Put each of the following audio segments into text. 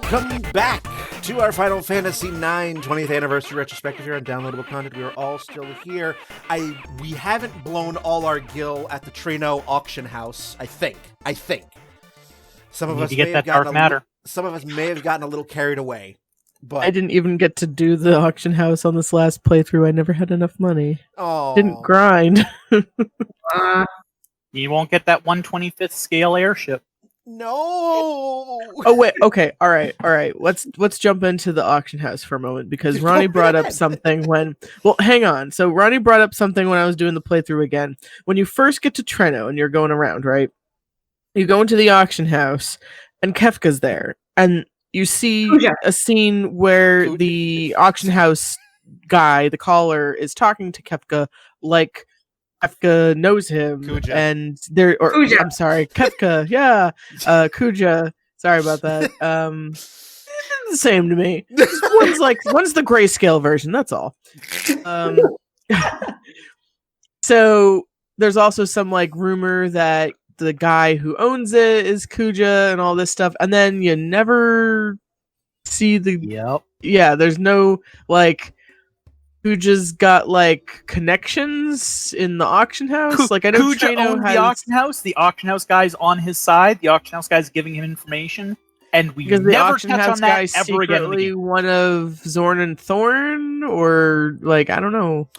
Welcome back to our Final Fantasy IX 20th Anniversary Retrospective here on Downloadable Content. We are all still here. We haven't blown all our gil at the Trino auction house, I think. Some of us may have gotten some of us may have gotten a little carried away. But I didn't even get to do the auction house on this last playthrough. I never had enough money. Oh. Didn't grind. You won't get that 1/25th scale airship. No. Oh wait, okay, all right. Let's jump into the auction house for a moment because Ronny brought up something hang on. So Ronny brought up something when I was doing the playthrough again. When you first get to Treno and you're going around, right? You go into the auction house and Kefka's there, and you see a scene where the auction house guy, the caller, is talking to Kefka like Kefka knows him, Kuja. and I'm sorry, Kefka, yeah, Kuja. Sorry about that. The same to me. One's the grayscale version. That's all. So there's also some rumor that the guy who owns it is Kuja and all this stuff, and then you never see the. Yep. Yeah, there's no Kuja's got connections in the auction house. I know Kuja owns the auction house. The auction house guy's on his side. The auction house guy's giving him information, and we never touch on that ever again. Secretly one of Zorn and Thorn, or I don't know.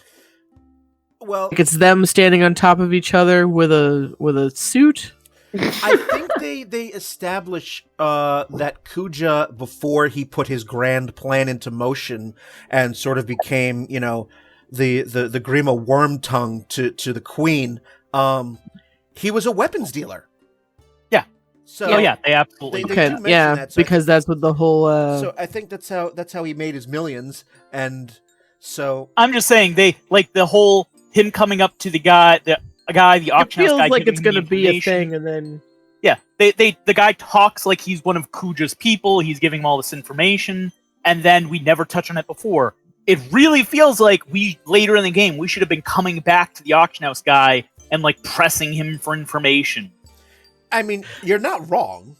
Well, it's them standing on top of each other with a suit. I think they establish that Kuja, before he put his grand plan into motion and sort of became, the Grima Wormtongue to the Queen, he was a weapons dealer. Yeah. So yeah, they absolutely. That, so because that's what the whole. So I think that's how he made his millions, and so I'm just saying the whole him coming up to the guy. The auction house guy. It feels like it's going to be a thing, and then the guy talks like he's one of Kuja's people. He's giving him all this information, and then we never touch on it before. It really feels like later in the game we should have been coming back to the auction house guy and pressing him for information. I mean, you're not wrong.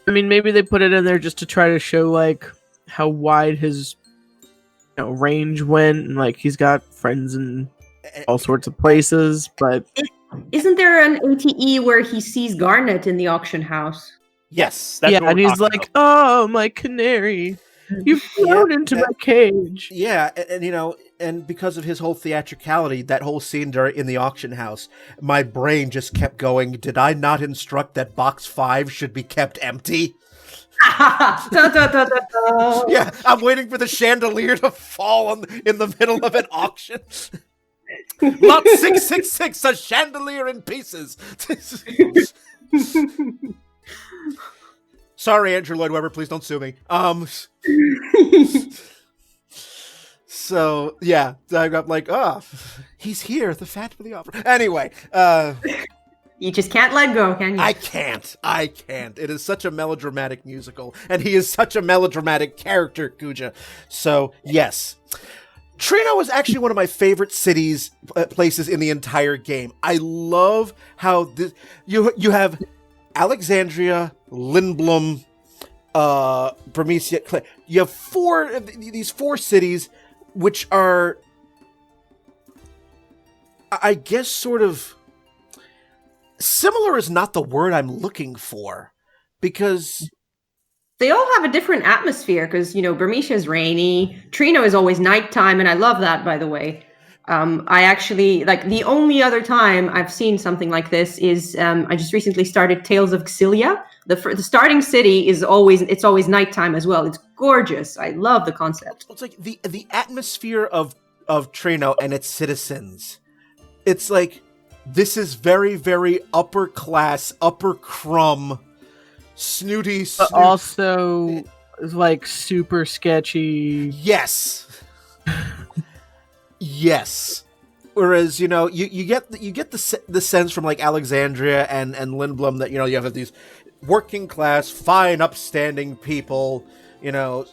I mean, maybe they put it in there just to try to show how wide his range went, and he's got friends in all sorts of places, but isn't there an ATE where he sees Garnet in the auction house? Yes, that's and he's like, "Oh, my canary, you've flown into my cage." Yeah, and because of his whole theatricality, that whole scene in the auction house, my brain just kept going. Did I not instruct that box 5 should be kept empty? Yeah, I'm waiting for the chandelier to fall in the middle of an auction. Lot 666, a chandelier in pieces. Sorry, Andrew Lloyd Webber, please don't sue me. So yeah, I got he's here, the Phantom of the Opera. Anyway, you just can't let go, can you? I can't. It is such a melodramatic musical, and he is such a melodramatic character, Kuja. So yes. Treno is actually one of my favorite places in the entire game. I love how you have Alexandria, Lindblom, Bermesia. You have these four cities, which are, I guess, sort of similar is not the word I'm looking for, because they all have a different atmosphere, because, Bermesia is rainy, Treno is always nighttime, and I love that, by the way. I actually, the only other time I've seen something like this is, I just recently started Tales of Xillia. The starting city is always nighttime as well. It's gorgeous. I love the concept. It's the atmosphere of Treno and its citizens. It's this is very, very upper class, upper crumb, snooty, but also super sketchy. Yes. Yes. Whereas, you get the sense from Alexandria and Lindblom that, you have these working class, fine, upstanding people,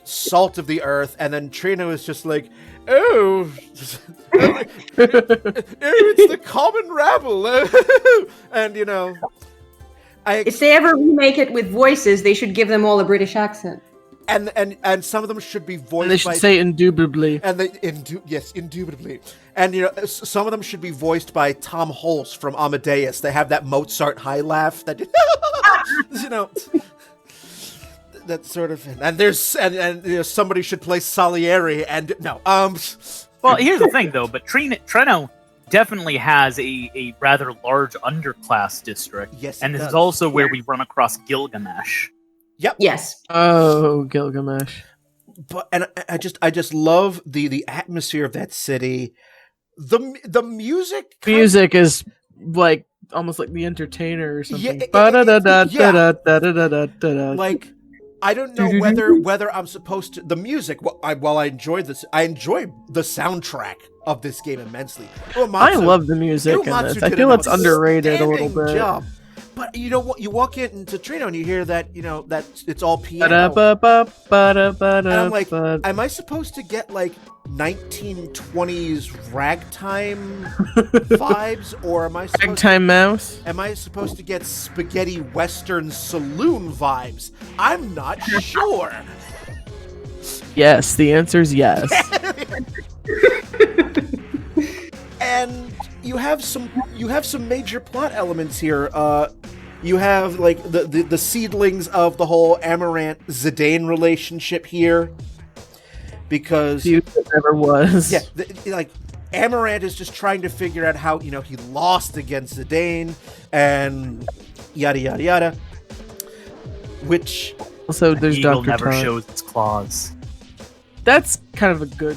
salt of the earth, and then Treno is just oh, it's the common rabble. And, If they ever remake it with voices, they should give them all a British accent. And some of them should be voiced. And they should say indubitably. And yes, indubitably. And some of them should be voiced by Tom Hulce from Amadeus. They have that Mozart high laugh that that sort of. And there's and somebody should play Salieri. And no, Well, here's the thing though. But Treno definitely has a rather large underclass district. Yes, and this is also where we run across Gilgamesh. Yep. Yes. Oh, Gilgamesh. But I just love the atmosphere of that city. The music. Music is like almost like The Entertainer or something. Like I don't know whether I'm supposed to. The music. While I enjoy this, I enjoy the soundtrack of this game immensely. I love the music in this. I feel it's underrated a little bit. Job. But you know what? You walk into Treno and you hear that that it's all piano. And I'm like, am I supposed to get like 1920s ragtime vibes, or am I Ragtime Mouse? Am I supposed to get spaghetti western saloon vibes? I'm not sure. Yes, the answer is yes. And you have some major plot elements here. You have like the seedlings of the whole Amaranth Zidane relationship here, because It never was. Yeah, like Amaranth is just trying to figure out how he lost against Zidane and yada yada yada. Which also there's Eagle Dr. never Todd. shows its claws. That's kind of a good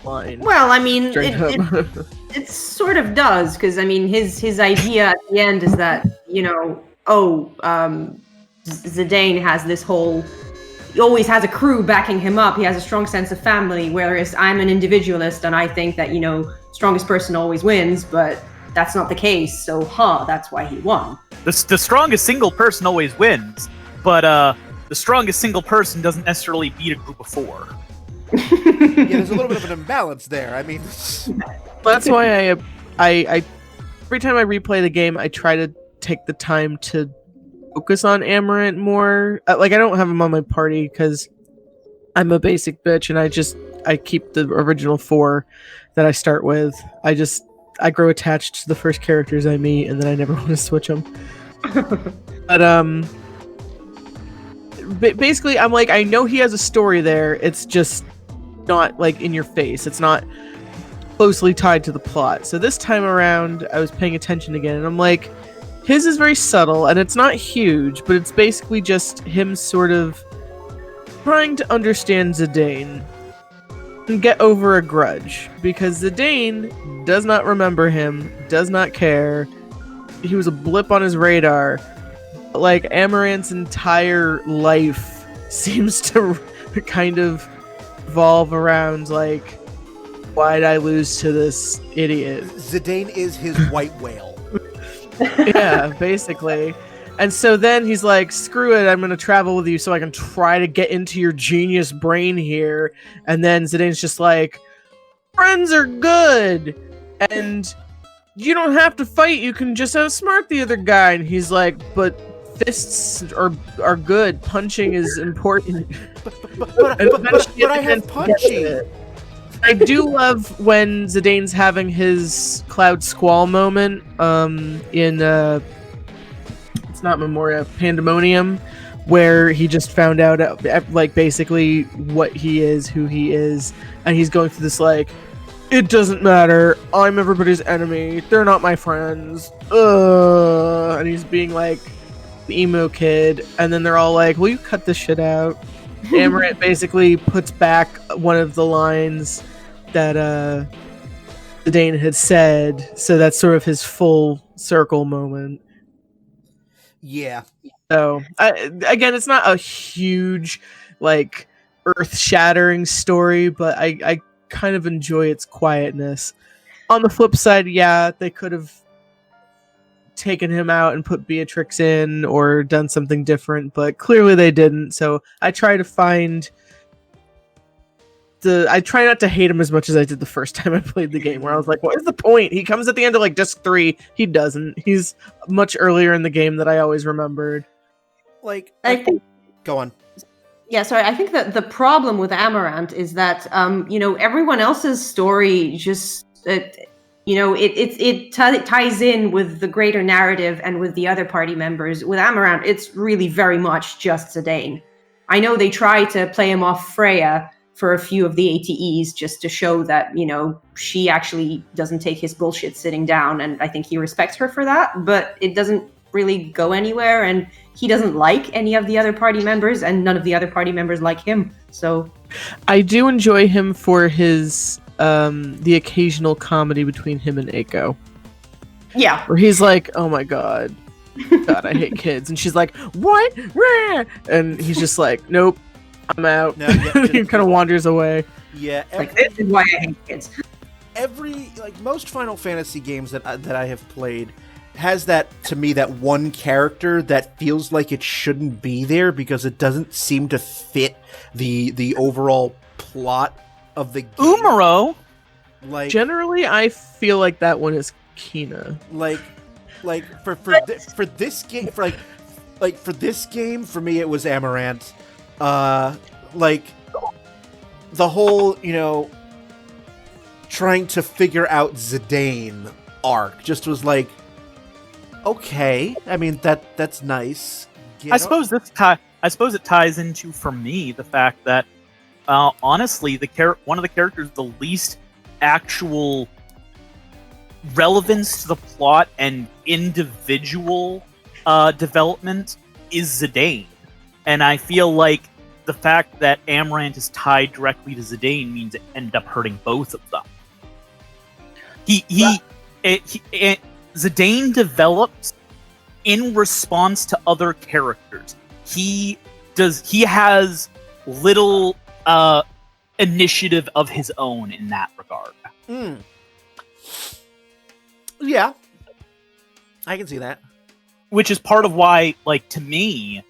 line. Well, I mean, it it sort of does, because I mean, his idea at the end is that Zidane has this whole. He always has a crew backing him up. He has a strong sense of family, whereas I'm an individualist and I think that strongest person always wins, but that's not the case. So, that's why he won. The strongest single person always wins, but the strongest single person doesn't necessarily beat a group of four. Yeah, there's a little bit of an imbalance there. I mean, that's why I every time I replay the game, I try to take the time to focus on Amaranth more. Like, I don't have him on my party because I'm a basic bitch, and I keep the original 4 that I start with. I grow attached to the first characters I meet, and then I never want to switch them. But basically, I'm like, I know he has a story there. It's just not like in your face. It's not closely tied to the plot. So this time around, I was paying attention again, and I'm like, his is very subtle, and it's not huge, but it's basically just him sort of trying to understand Zidane and get over a grudge, because Zidane does not remember him, does not care. He was a blip on his radar. Like, Amaranth's entire life seems to kind of revolve around, like, why'd I lose to this idiot? Zidane is his white whale. Yeah, basically. And so then he's like, screw it, I'm going to travel with you so I can try to get into your genius brain here. And then Zidane's just like, friends are good, and you don't have to fight, you can just outsmart the other guy. And he's like, but fists are good, punching is important. But I have punchy. I do love when Zidane's having his Cloud Squall moment in it's not Memoria, Pandemonium, where he just found out like basically what he is, who he is, and he's going through this like, it doesn't matter, I'm everybody's enemy, they're not my friends, and he's being like the emo kid, and then they're all like, will you cut this shit out? Amaranth basically puts back one of the lines that Zidane had said, so that's sort of his full circle moment. Yeah. So again, it's not a huge, like, earth-shattering story, but I kind of enjoy its quietness. On the flip side, yeah, they could have taken him out and put Beatrix in or done something different, but clearly they didn't. So I try to find I try not to hate him as much as I did the first time I played the game, where I was like, what is the point? He comes at the end of like disc 3. He doesn't. He's much earlier in the game that I always remembered. Like, I think. go on. Yeah, sorry. I think that the problem with Amaranth is that everyone else's story just it ties in with the greater narrative and with the other party members. With Amaranth, it's really very much just Zidane. I know they try to play him off Freya for a few of the ATEs just to show that, she actually doesn't take his bullshit sitting down, and I think he respects her for that, but it doesn't really go anywhere, and he doesn't like any of the other party members, and none of the other party members like him. So I do enjoy him for his the occasional comedy between him and Eiko. Yeah. Where he's like, oh my god, I hate kids. And she's like, what? Rah! And he's just like, nope, I'm out. No, yeah, he kind of wanders away. Yeah. This is why I hate kids. Most Final Fantasy games that I have played has that, to me, that one character that feels like it shouldn't be there because it doesn't seem to fit the overall plot of the game. Umaro. Like, generally, I feel like that one is Kina. For this game, for this game, for me, it was Amaranth. The whole, trying to figure out Zidane arc just was like, okay. I mean, that's nice. I suppose it ties into, for me, the fact that honestly, one of the characters with the least actual relevance to the plot and individual development is Zidane, and I feel like the fact that Amaranth is tied directly to Zidane means it ended up hurting both of them. Zidane develops in response to other characters. He has little initiative of his own in that regard. Yeah, I can see that. Which is part of why, to me,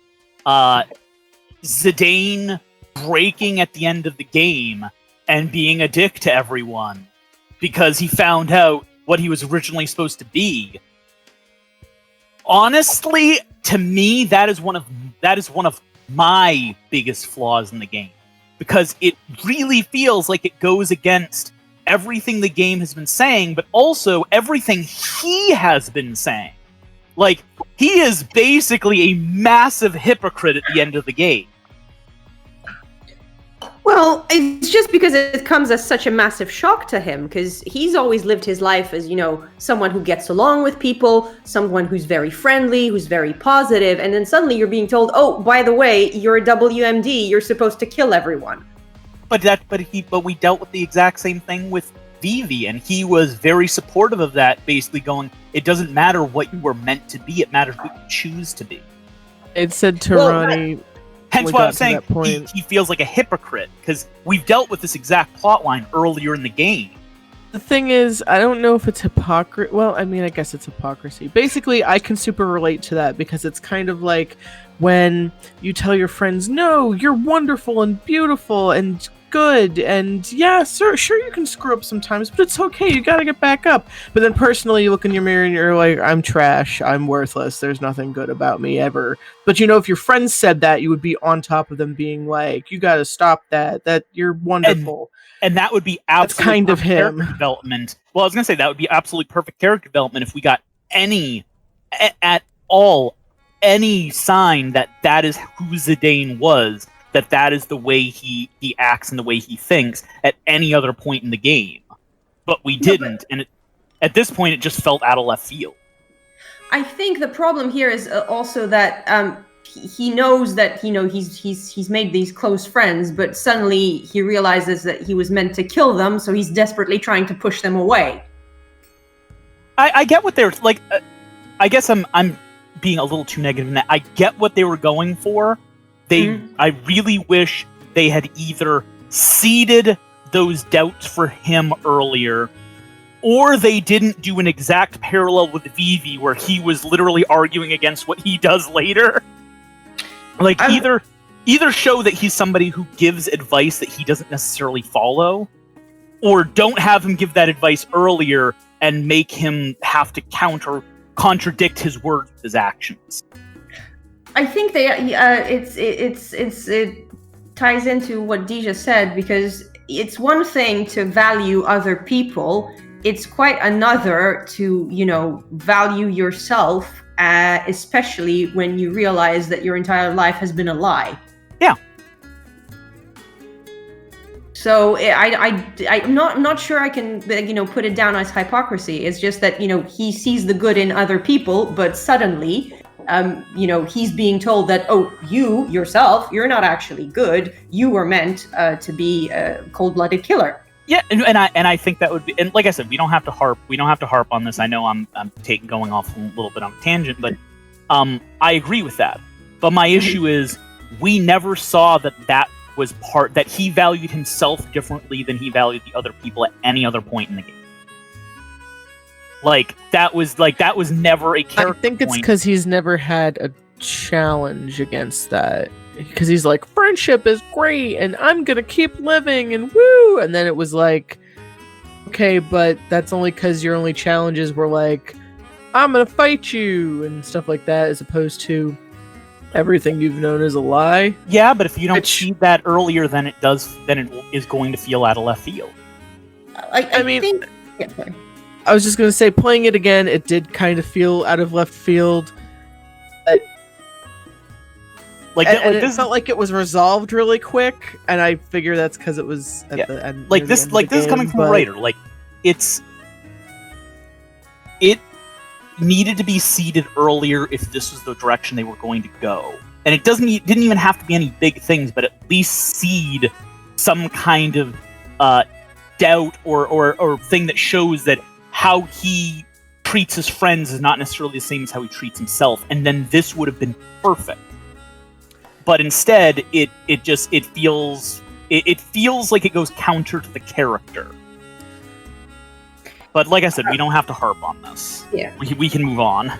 Zidane breaking at the end of the game and being a dick to everyone because he found out what he was originally supposed to be. Honestly, to me, that is one of my biggest flaws in the game. Because it really feels like it goes against everything the game has been saying, but also everything he has been saying. Like, he is basically a massive hypocrite at the end of the game. Well, it's just because it comes as such a massive shock to him, because he's always lived his life as, someone who gets along with people, someone who's very friendly, who's very positive, and then suddenly you're being told, oh, by the way, you're a WMD, you're supposed to kill everyone. But we dealt with the exact same thing with Vivi, and he was very supportive of that, basically going, it doesn't matter what you were meant to be, it matters what you choose to be. It said to Ronny... Hence why I'm saying he feels like a hypocrite, because we've dealt with this exact plotline earlier in the game. The thing is, I don't know if it's hypocrisy. Well, I mean, I guess it's hypocrisy. Basically, I can super relate to that, because it's kind of like when you tell your friends, no, you're wonderful and beautiful and good, and yeah, sure you can screw up sometimes, but it's okay, you gotta get back up. But then personally, you look in your mirror and you're like, I'm trash, I'm worthless, there's nothing good about me ever. But if your friends said that, you would be on top of them being like, you gotta stop that you're wonderful. And that would be absolutely kind of him. Character development. Well, I was gonna say that would be absolutely perfect character development if we got any sign that is who Zidane was, that is the way he acts and the way he thinks at any other point in the game. But we didn't, and at this point, it just felt out of left field. I think the problem here is also that he knows that he's made these close friends, but suddenly he realizes that he was meant to kill them, so he's desperately trying to push them away. I get what they're like. I guess I'm being a little too negative in that. I get what they were going for. I really wish they had either seeded those doubts for him earlier, or they didn't do an exact parallel with Vivi where he was literally arguing against what he does later. Either either show that he's somebody who gives advice that he doesn't necessarily follow, or don't have him give that advice earlier and make him have to contradict his words with his actions. I think it ties into what Dejah said, because it's one thing to value other people. It's quite another to, value yourself, especially when you realize that your entire life has been a lie. Yeah. So I'm not sure I can, put it down as hypocrisy. It's just that, he sees the good in other people, but suddenly, he's being told that, oh, you yourself, you're not actually good. You were meant to be a cold-blooded killer. Yeah, and I think that would be, and like I said, we don't have to harp on this. I know I'm going off a little bit on a tangent, but I agree with that. But my issue is we never saw that was that he valued himself differently than he valued the other people at any other point in the game. That was never a character. I think it's because he's never had a challenge against that. Because he's like, friendship is great, and I'm gonna keep living, and woo! And then it was like, okay, but that's only because your only challenges were like, I'm gonna fight you, and stuff like that, as opposed to everything you've known as a lie. Yeah, but if you don't see that earlier, then it is going to feel out of left field. I mean, I was just gonna say, playing it again, it did kind of feel out of left field. It felt like it was resolved really quick, and I figure that's because it was at the end. This is coming from a writer. It needed to be seeded earlier if this was the direction they were going to go, and it didn't even have to be any big things, but at least seed some kind of doubt or thing that shows that how he treats his friends is not necessarily the same as how he treats himself, and then this would have been perfect. But instead, it feels like it goes counter to the character. But like I said, we don't have to harp on this. Yeah, we can move on.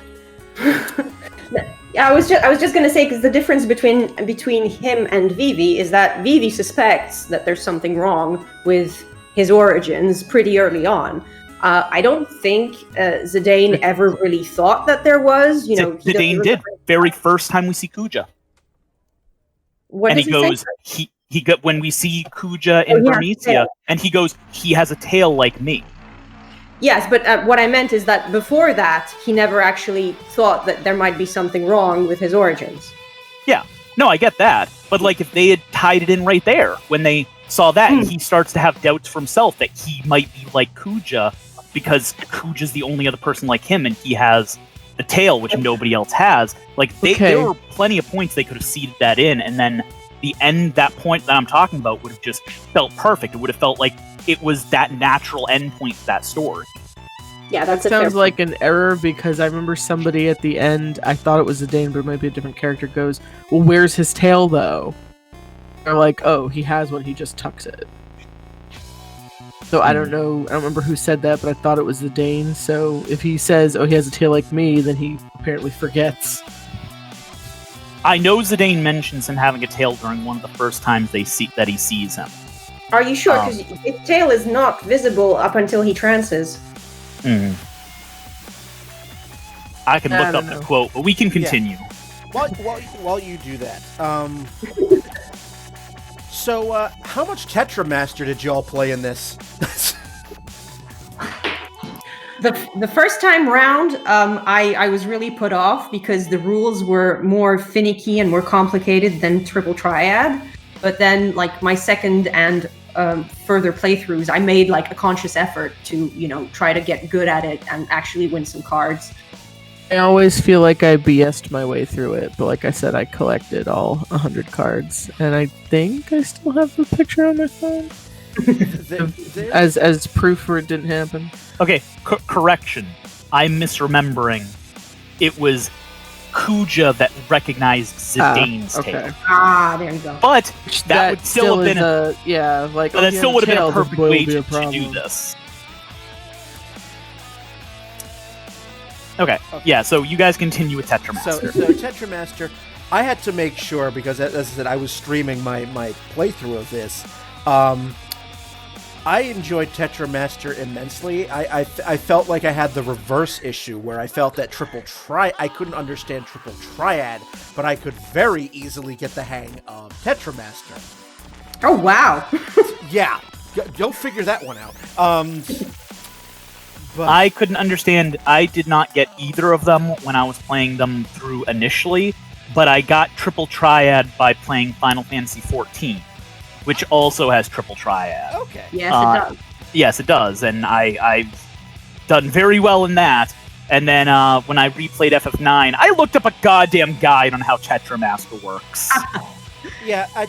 Yeah, I was just gonna say, because the difference between him and Vivi is that Vivi suspects that there's something wrong with his origins pretty early on. I don't think Zidane ever really thought that there was. Zidane did very first time we see Kuja. What and he goes, say? he got when we see Kuja in Bernicia, and he goes, he has a tail like me. Yes, but what I meant is that before that, he never actually thought that there might be something wrong with his origins. Yeah, no, I get that. But if they had tied it in right there, when they saw that, and he starts to have doubts for himself that he might be like Kuja, because Kuja's the only other person like him, and he has a tail, which nobody else has. There were plenty of points they could have seeded that in, and then that point that I'm talking about would have just felt perfect. It would have felt like it was that natural end point to that story. Yeah, that sounds like an error, because I remember somebody at the end, I thought it was Zidane, but it might be a different character, goes, well, where's his tail, though? They're like, oh, he has one, he just tucks it. So I don't know, I don't remember who said that, but I thought it was Zidane. So if he says, oh, he has a tail like me, then he apparently forgets. I know Zidane mentions him having a tail during one of the first times that he sees him. Are you sure? Because his tail is not visible up until he trances. I can look up the quote, but we can continue. Yeah. While you do that, so how much Tetramaster did y'all play in this? The first time round, I was really put off because the rules were more finicky and more complicated than Triple Triad. But then, my second and further playthroughs, I made a conscious effort to, try to get good at it and actually win some cards. I always feel like I BS'd my way through it, but like I said, I collected all 100 cards, and I think I still have the picture on my phone as proof for it didn't happen. Okay, correction. I'm misremembering. It was Kuja that recognized Zidane's tail. There you go. But that would still have been that still would have been a perfect way to do this. Okay, yeah, so you guys continue with Tetramaster. So Tetramaster, I had to make sure, because as I said, I was streaming my playthrough of this. I enjoyed Tetramaster immensely. I felt like I had the reverse issue, where I felt that I couldn't understand triple triad, but I could very easily get the hang of Tetramaster. Oh, wow. Yeah, go figure that one out. But I couldn't understand. I did not get either of them when I was playing them through initially, but I got triple triad by playing Final Fantasy XIV, which also has triple triad. Okay. Yes, it does. Yes, it does, and I've done very well in that. And then when I replayed FF9, I looked up a goddamn guide on how Tetramaster works. Yeah, I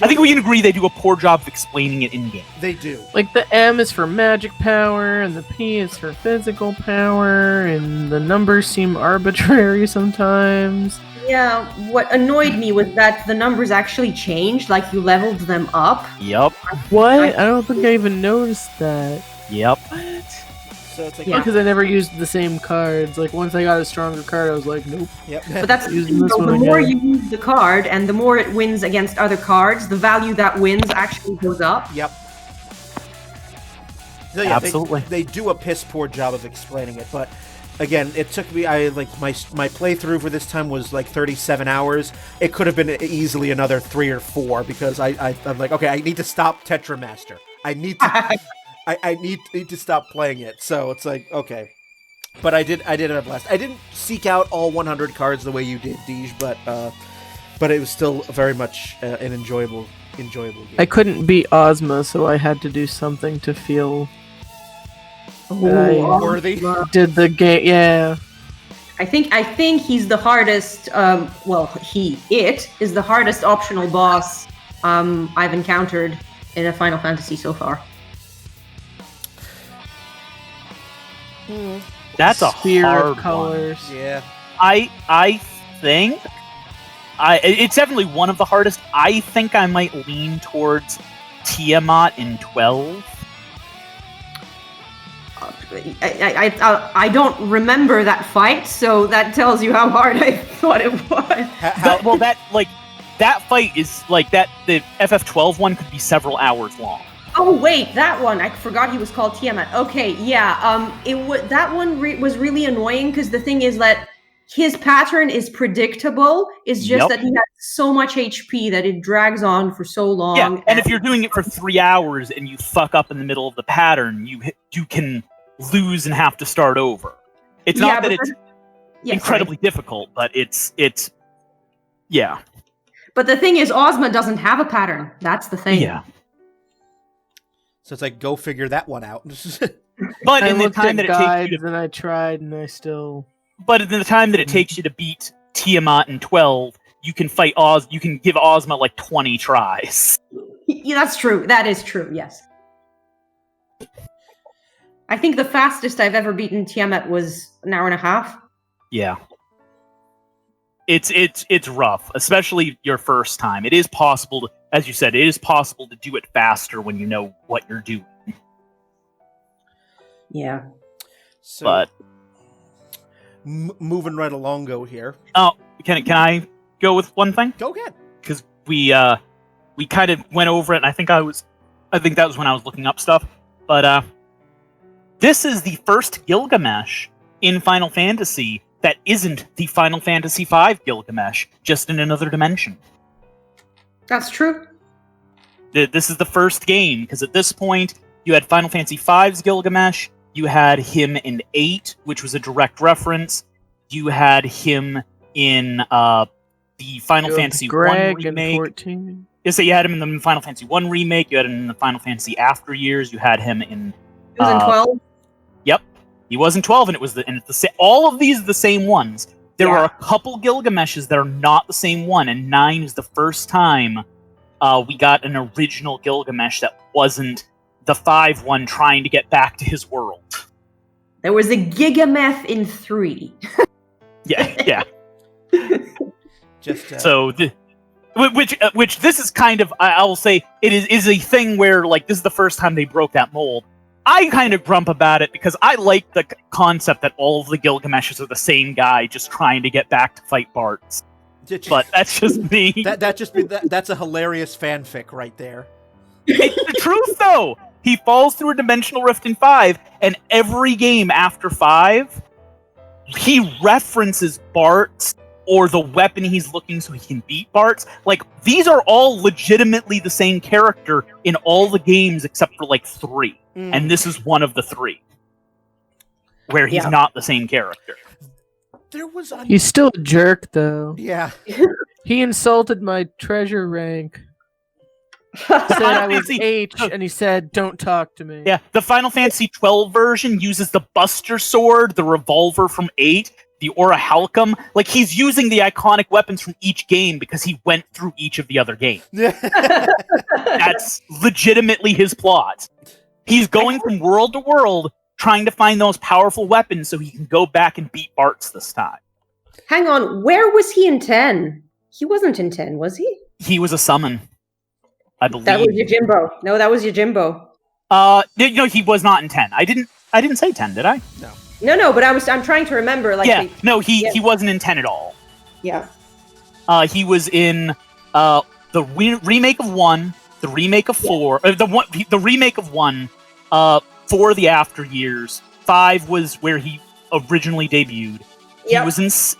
think we can agree they do a poor job of explaining it in-game. They do. Like, the M is for magic power, and the P is for physical power, and the numbers seem arbitrary sometimes. Yeah, what annoyed me was that the numbers actually changed, like you leveled them up. Yep. What? I don't think I even noticed that. Yep. So it's like, Yeah. Because I never used the same cards. Like, once I got a stronger card, I was like, nope. Yep. But that's Using this so one the more again. you use the card and the more it wins against other cards, the value that wins actually goes up. Yep. So, yeah, Absolutely. They do a piss poor job of explaining it, but again, it took me. My playthrough for this time was like 37 hours. It could have been easily another 3 or 4 because I'm like, okay, I need to stop Tetramaster. I need to. I need to stop playing it. So it's like, okay. But I did have a blast. I didn't seek out all 100 cards the way you did, Dejah, but it was still very much an enjoyable game. I couldn't beat Ozma, so I had to do something to feel that I Worthy. did the game. Yeah. I think he's the hardest. It is the hardest optional boss I've encountered in a Final Fantasy so far. That's a Sphere hard of colors. Yeah. I think it's definitely one of the hardest. I think I might lean towards Tiamat in 12. I don't remember that fight, so that tells you how hard I thought it was. That fight is like that. The FF12 one could be several hours long. Oh wait, that one! I forgot he was called Tiamat. Okay, yeah. That one was really annoying because the thing is that his pattern is predictable. It's just that he has so much HP that it drags on for so long. Yeah, and if you're doing it for 3 hours and you fuck up in the middle of the pattern, you can lose and have to start over. It's not that it's incredibly difficult, but it's yeah. But the thing is, Ozma doesn't have a pattern. That's the thing. Yeah. So it's like, go figure that one out. But I in the looked time at that it guides takes you to, and I tried, and I still. but in the time that it takes you to beat Tiamat in 12, you can fight Oz. You can give Ozma like 20 tries. Yeah, that's true. That is true. Yes. I think the fastest I've ever beaten Tiamat was an hour and a half. Yeah. It's rough, especially your first time. It is possible to, as you said, it is possible to do it faster when you know what you're doing. Yeah. So, But moving right along, here. oh, can I go with one thing? Go ahead. Because we kind of went over it, and I think that was when I was looking up stuff. But this is the first Gilgamesh in Final Fantasy that isn't the Final Fantasy V Gilgamesh, just in another dimension. That's true. This is the first game, because at this point, you had Final Fantasy V's Gilgamesh, you had him in 8, which was a direct reference, you had him in the Final Fantasy 1 remake. 14. So you had him in the Final Fantasy 1 remake, you had him in the Final Fantasy After Years, you had him in... It was in 12. Yep. He was in 12, and all of these are the same ones. There are a couple Gilgameshes that are not the same one, and 9 is the first time we got an original Gilgamesh that wasn't the 5 one trying to get back to his world. There was a Gigameth in 3. Yeah. Just So, which this is kind of, I will say, it is a thing where, like, this is the first time they broke that mold. I kind of grump about it because I like the concept that all of the Gilgameshes are the same guy just trying to get back to fight Barts. but that's just me. That's a hilarious fanfic right there. It's the truth, though. He falls through a dimensional rift in 5, and every game after 5, he references Bart's or the weapon he's looking so he can beat Bart's. Like, these are all legitimately the same character in all the games except for, 3. And this is one of the 3. Where he's not the same character. He's still a jerk, though. Yeah. He insulted my treasure rank. Said I was H, and he said, "Don't talk to me." Yeah, the Final Fantasy 12 version uses the Buster Sword, the revolver from 8, the Aura Halcum. Like, he's using the iconic weapons from each game because he went through each of the other games. That's legitimately his plot. He's going from world to world, trying to find the most powerful weapons so he can go back and beat Bart's this time. Hang on, where was he in 10? He wasn't in 10, was he? He was a summon, I believe. That was Yojimbo. No, that was Yojimbo. No, he was not in 10. I didn't say 10, did I? No, but I'm trying to remember. He wasn't in 10 at all. Yeah. He was in the remake of 1, the remake of 4, the remake of 1, 4 the after years. 5 was where he originally debuted. Yep.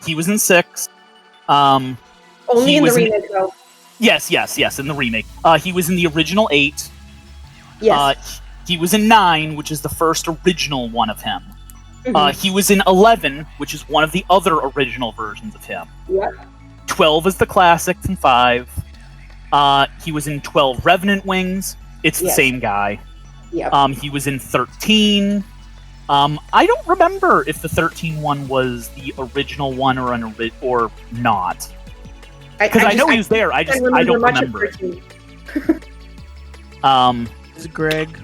He was in 6. Only in the remake, though. Yes, in the remake. He was in the original 8. Yes. He was in 9, which is the first original one of him. Mm-hmm. He was in 11, which is one of the other original versions of him. Yep. 12 is the classic from 5. He was in 12 Revenant Wings. It's the same guy. Yep. He was in 13. I don't remember if the 13 one was the original one or not. Because I know he was there. I don't remember. Is it Greg?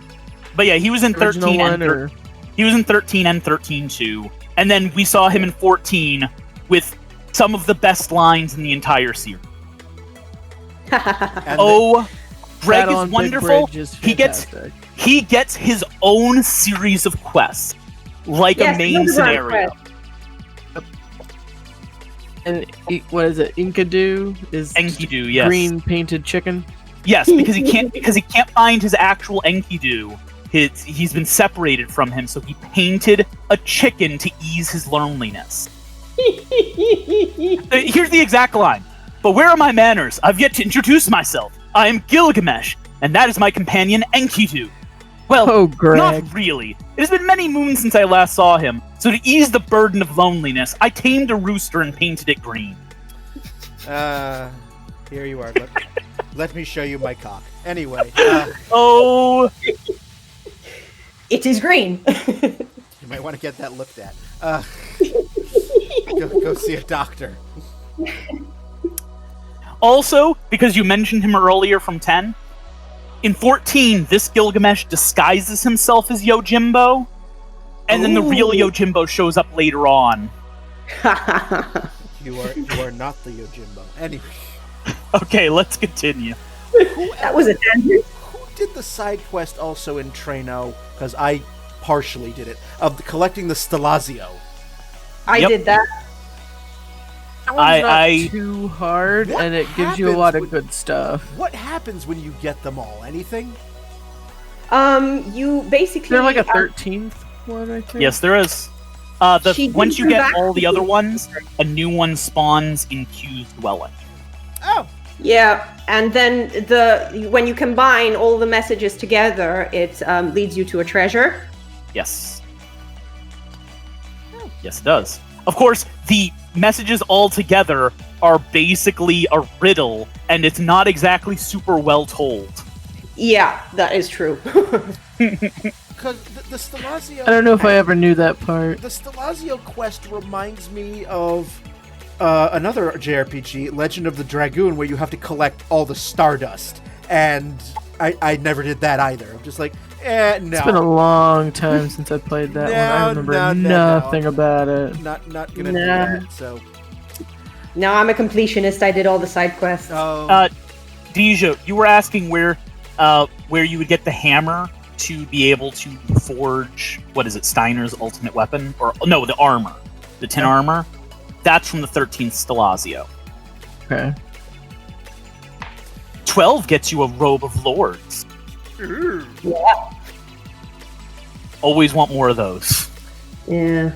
But yeah, he was in 13 he was in 13 and 13 too. And then we saw him in 14 with some of the best lines in the entire series. Greg is wonderful. He gets his own series of quests, like a main scenario. And what is it? Enkidu is Enkidu, yes. Green painted chicken. Yes, because he can't find his actual Enkidu. He's been separated from him, so he painted a chicken to ease his loneliness. Here's the exact line. But where are my manners? I've yet to introduce myself. I am Gilgamesh, and that is my companion Enkidu. Well, not really. It has been many moons since I last saw him, so to ease the burden of loneliness, I tamed a rooster and painted it green. Here you are. Let me show you my cock. Anyway. It is green. You might want to get that looked at. Go see a doctor. Also, because you mentioned him earlier from 10, in 14, this Gilgamesh disguises himself as Yojimbo, and then the real Yojimbo shows up later on. You are not the Yojimbo. Anyway. Okay, let's continue. That was a tangent. Who did the side quest also in Treno? Because I partially did it. Of collecting the Stelazio. I did that. That one's not too hard, and it gives you a lot of good stuff. What happens when you get them all? Anything? You basically... Is there like a 13th one, I think? Yes, there is. Once you get all the other ones, a new one spawns in Q's dwelling. Oh! Yeah, and then when you combine all the messages together, it leads you to a treasure. Yes. Yes, it does. Of course, the messages all together are basically a riddle, and it's not exactly super well told. Yeah, that is true. Because the Stelazio... I don't know if I ever knew that part. The Stelazio quest reminds me of another JRPG, Legend of the Dragoon, where you have to collect all the Stardust. And I never did that either. I'm just like, no. It's been a long time since I played that one. I remember nothing about it. Not gonna do that, so... No, I'm a completionist. I did all the side quests. Dejah, you were asking where you would get the hammer to be able to forge, what is it, Steiner's ultimate weapon? Or no, the armor. The tin armor. That's from the 13th Stelazio. Okay. 12 gets you a robe of lords. Yeah. Always want more of those. Yeah.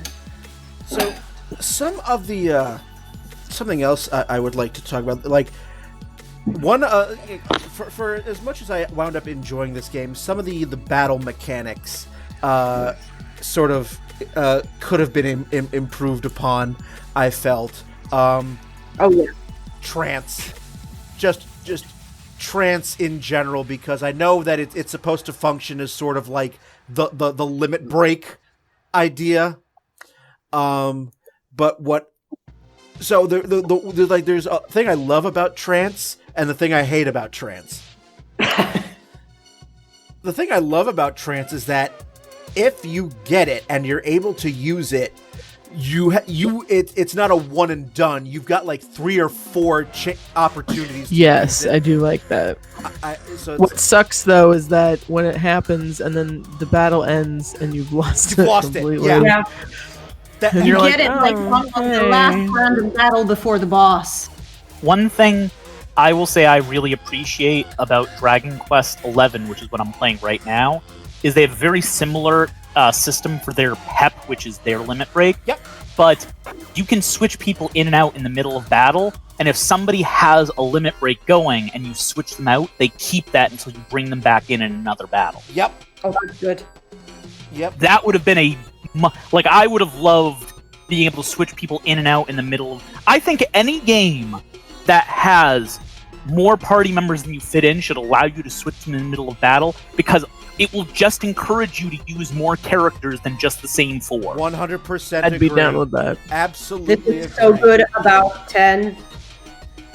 So, some of the something else I would like to talk about, like one for as much as I wound up enjoying this game, some of the battle mechanics sort of could have been improved upon. I felt. Oh yeah. Trance, just trance in general, because I know that it's supposed to function as sort of like the limit break idea. But what? So there's a thing I love about trance and the thing I hate about trance. The thing I love about trance is that if you get it and you're able to use it, it's not a one and done. You've got like 3 or 4 opportunities. Yes, I do like that. What sucks though is that when it happens and then the battle ends and you've lost it completely. Yeah. And You you're get it like on the okay. last random battle before the boss. One thing I will say I really appreciate about Dragon Quest XI, which is what I'm playing right now, is they have a very similar system for their PEP, which is their limit break. Yep. But you can switch people in and out in the middle of battle, and if somebody has a limit break going and you switch them out, they keep that until you bring them back in another battle. Yep. Oh, that's good. Yep. That would have been I would have loved being able to switch people in and out in the middle of... I think any game that has more party members than you fit in should allow you to switch them in the middle of battle, because it will just encourage you to use more characters than just the same 4. 100% I'd be down with that. Absolutely. This is so good about 10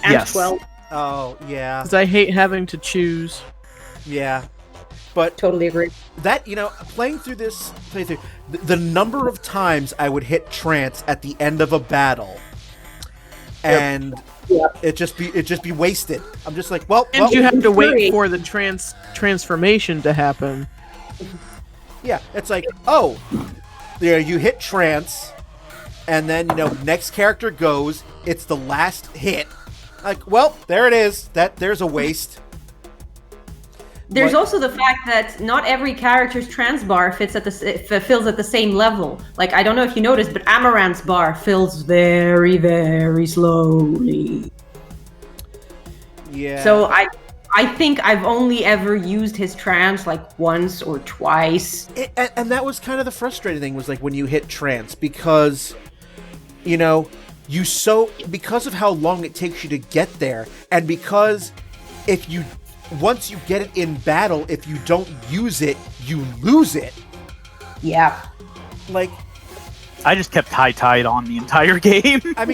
and Yes. 12. Oh, yeah. Because I hate having to choose. Yeah. But Totally agree. that, playing through this playthrough, the number of times I would hit trance at the end of a battle, and it just be wasted. I'm just like, well, And you have to wait Great. for the transformation to happen. yeah, it's like, oh, there you hit trance, and then next character goes. It's the last hit. Like, well, there it is. There's a waste. There's But- also the fact that not every character's trans bar fills at the same level. Like, I don't know if you noticed, but Amaranth's bar fills very, very slowly. Yeah. So I think I've only ever used his trance like once or twice. And that was kind of the frustrating thing, was like when you hit trance, because because of how long it takes you to get there, and because once you get it in battle, if you don't use it, you lose it. Yeah. Like, I just kept high-tide on the entire game. I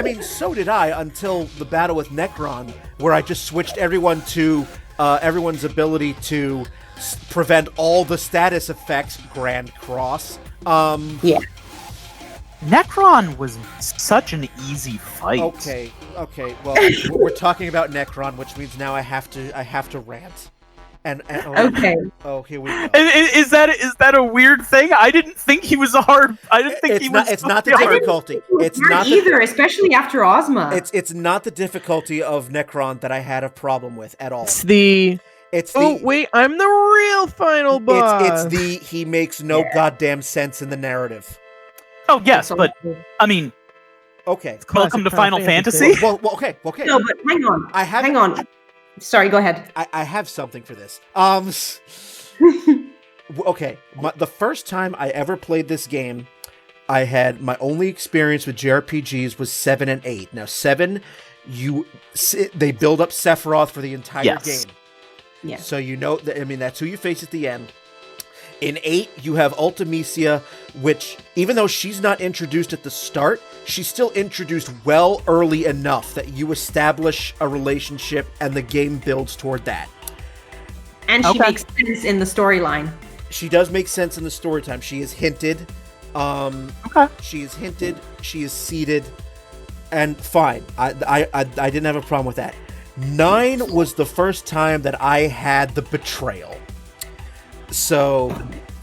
mean, so did I, until the battle with Necron, where I just switched everyone to everyone's ability to prevent all the status effects. Grand Cross. Yeah. Necron was such an easy fight. Okay. Well, we're talking about Necron, which means now I have to rant. And Okay. Oh, here we go. Is that a weird thing? I didn't think he was hard. I didn't think he was. It's not the supposed to be hard. difficulty. It's Not not either, especially after Ozma. It's not the difficulty of Necron that I had a problem with at all. It's the... It's Oh, the wait, I'm the real final boss! it's the he makes no goddamn sense in the narrative. Oh yes, but I mean, Okay. welcome to Final Fantasy. Well, okay. No, but hang on. Hang on. Sorry, go ahead. I have something for this. Okay. The first time I ever played this game, I had my only experience with JRPGs was 7 and 8. Now 7, they build up Sephiroth for the entire Yes. game. Yeah. So that's who you face at the end. In 8, you have Ultimecia, which, even though she's not introduced at the start, she's still introduced well early enough that you establish a relationship and the game builds toward that. And she Okay. makes sense in the storyline. She does make sense in the story time. She is hinted. Okay. She is hinted. She is seeded. And fine. I didn't have a problem with that. 9 was the first time that I had the betrayal. So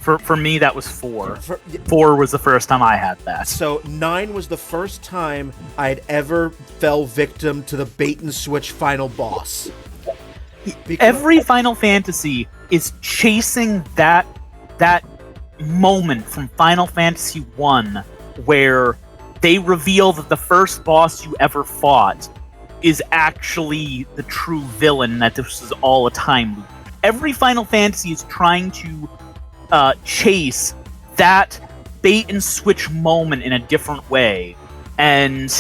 For me, that was 4. For- 4 was the first time I had that. So 9 was the first time I'd ever fell victim to the bait and switch final boss. Every Final Fantasy is chasing that moment from Final Fantasy 1 where they reveal that the first boss you ever fought is actually the true villain, that this is all a time loop. Every Final Fantasy is trying to chase that bait and switch moment in a different way, and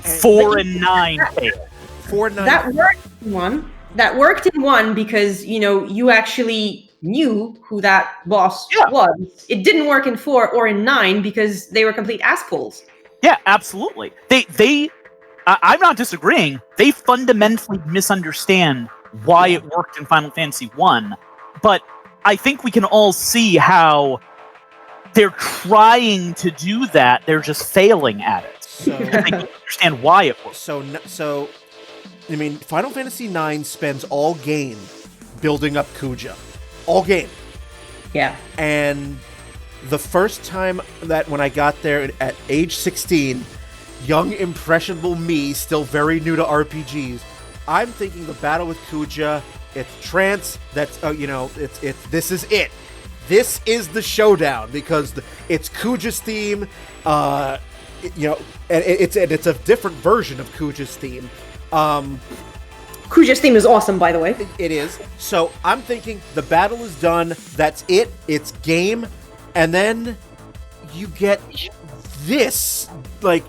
4 and 9 fail. 4 and 9. That worked in 1 because you actually knew who that boss was. It didn't work in 4 or in 9 because they were complete assholes. Yeah, absolutely. I'm not disagreeing. They fundamentally misunderstand why it worked in Final Fantasy 1, but I think we can all see how they're trying to do that. They're just failing at it. So They don't understand why it works. So, I mean, Final Fantasy IX spends all game building up Dejah. All game. Yeah. And the first time that when I got there at age 16, young, impressionable me, still very new to RPGs, I'm thinking the battle with Dejah, it's trance, that's, this is it. This is the showdown, because it's Dejah's theme, and it's a different version of Dejah's theme. Dejah's theme is awesome, by the way. It is. So I'm thinking the battle is done. That's it. It's game. And then you get this, like,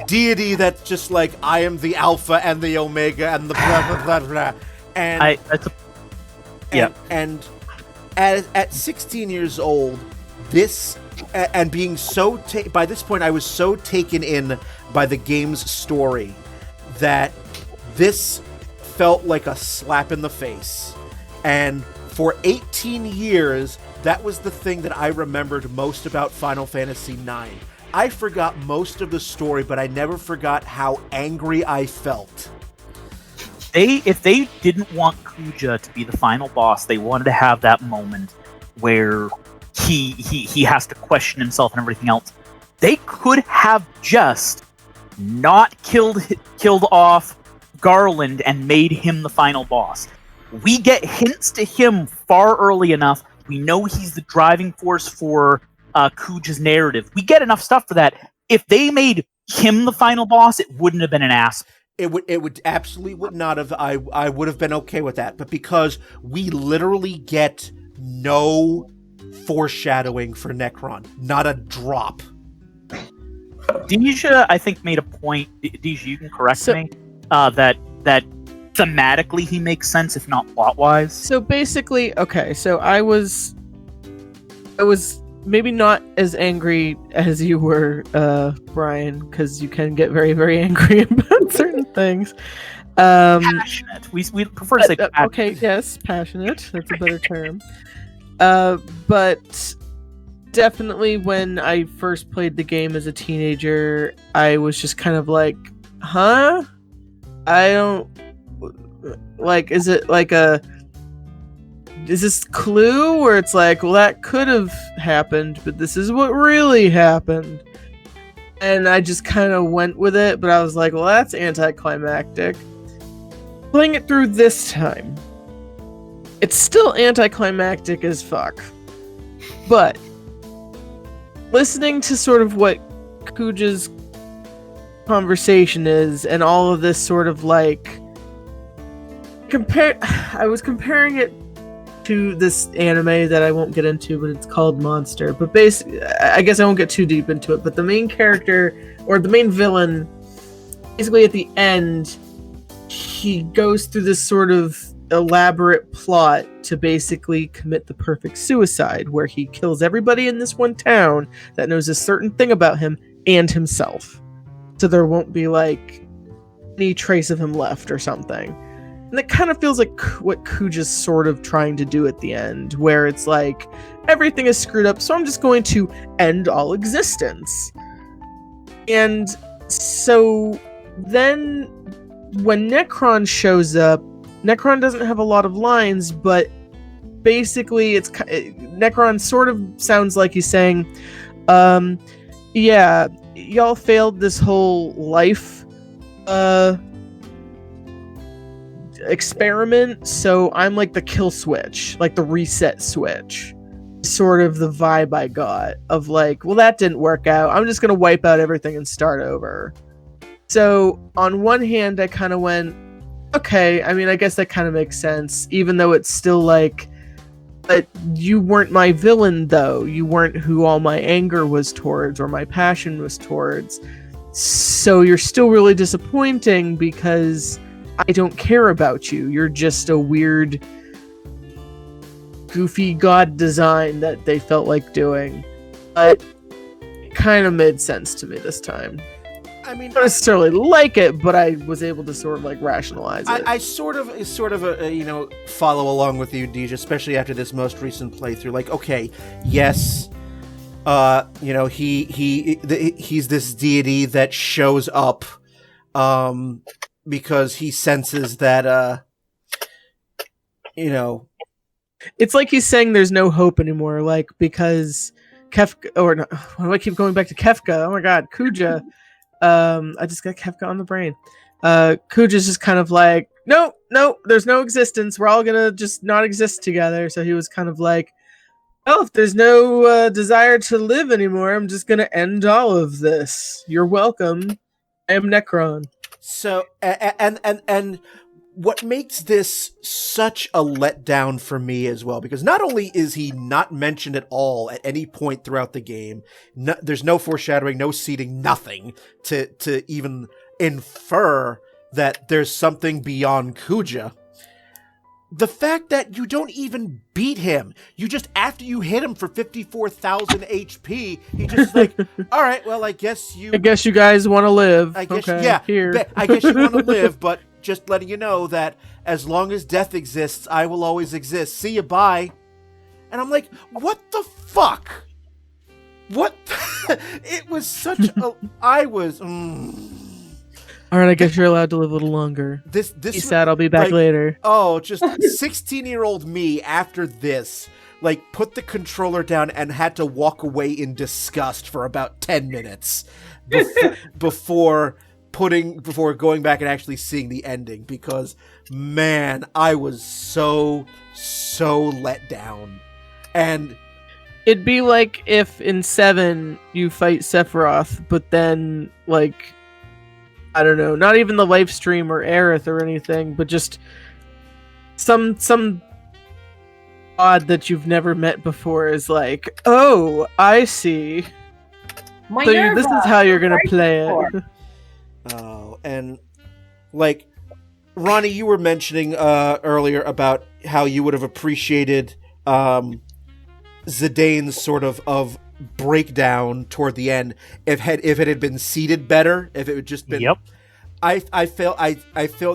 deity that's just like, I am the Alpha and the Omega and the blah, blah, blah, blah. And at 16 years old, this, and being so, by this point, I was so taken in by the game's story that this felt like a slap in the face. And for 18 years, that was the thing that I remembered most about Final Fantasy IX. I forgot most of the story, but I never forgot how angry I felt. If they didn't want Dejah to be the final boss, they wanted to have that moment where he has to question himself and everything else. They could have just not killed off Garland and made him the final boss. We get hints to him far early enough. We know he's the driving force for Dejah's narrative. We get enough stuff for that. If they made him the final boss, it wouldn't have been an ass. It would absolutely would not have. I would have been okay with that. But because we literally get no foreshadowing for Necron, not a drop. Dejah, I think, made a point. Dejah, you can correct me. That thematically he makes sense, if not plot-wise. So basically, okay, so I was maybe not as angry as you were, Brian, because you can get very, very angry about certain things. Passionate. We prefer to say passionate. Okay, yes, passionate. That's a better term. But definitely when I first played the game as a teenager, I was just kind of like, huh? I don't... Like, is it like a... Is this Clue where it's like, well, that could have happened, but this is what really happened? And I just kind of went with it, but I was like, well, that's anticlimactic. Playing it through this time, it's still anticlimactic as fuck. But listening to sort of what Dejah's conversation is, and all of this sort of like I was comparing it to this anime that I won't get into, but it's called Monster. But basically, I guess I won't get too deep into it, but the main character, or the main villain, basically at the end, he goes through this sort of elaborate plot to basically commit the perfect suicide, where he kills everybody in this one town that knows a certain thing about him and himself. So there won't be like any trace of him left or something. And it kind of feels like what Dejah's sort of trying to do at the end, where it's like, everything is screwed up, so I'm just going to end all existence. And so then when Necron shows up, Necron doesn't have a lot of lines, but basically, Necron sort of sounds like he's saying, yeah, y'all failed this whole life experiment, so I'm like the kill switch, like the reset switch. Sort of the vibe I got of like, well, that didn't work out. I'm just gonna wipe out everything and start over. So on one hand, I kind of went, okay, I mean, I guess that kind of makes sense, even though it's still like, but you weren't my villain, though. You weren't who all my anger was towards or my passion was towards. So you're still really disappointing because I don't care about you. You're just a weird, goofy god design that they felt like doing. But it kind of made sense to me this time. I mean, I don't necessarily like it, but I was able to sort of like rationalize it. I sort of follow along with you, Dejah, especially after this most recent playthrough. Like, okay, yes, he's this deity that shows up, because he senses that, It's like he's saying there's no hope anymore, like, because Kefka, or no, why do I keep going back to Kefka? Oh my god, Kuja. I just got Kefka on the brain. Kuja's just kind of like, no, there's no existence. We're all gonna just not exist together. So he was kind of like, oh, if there's no desire to live anymore, I'm just gonna end all of this. You're welcome. I am Necron. So, and what makes this such a letdown for me as well, because not only is he not mentioned at all at any point throughout the game, there's no foreshadowing, no seeding, nothing to even infer that there's something beyond Kuja. The fact that you don't even beat him, you just, after you hit him for 54,000 HP, he just like, all right, well, I guess you guys want to live. I guess, okay, yeah, here. I guess you want to live, but just letting you know that as long as death exists, I will always exist. See you, bye. And I'm like, what the fuck? What? It was such a... I was... All right, I guess you're allowed to live a little longer. This He's sad, I'll be back later. Oh, just 16-year-old me after this, like, put the controller down and had to walk away in disgust for about 10 minutes before going back and actually seeing the ending, because, man, I was so let down. And it'd be like if in 7 you fight Sephiroth, but then, like, I don't know, not even the live stream or Aerith or anything, but just some god that you've never met before is like, oh, I see. This is how you're gonna play it. Oh, and like, Ronny, you were mentioning earlier about how you would have appreciated Zidane's sort of breakdown toward the end if it had been seeded better, if it had just been. Yep. I feel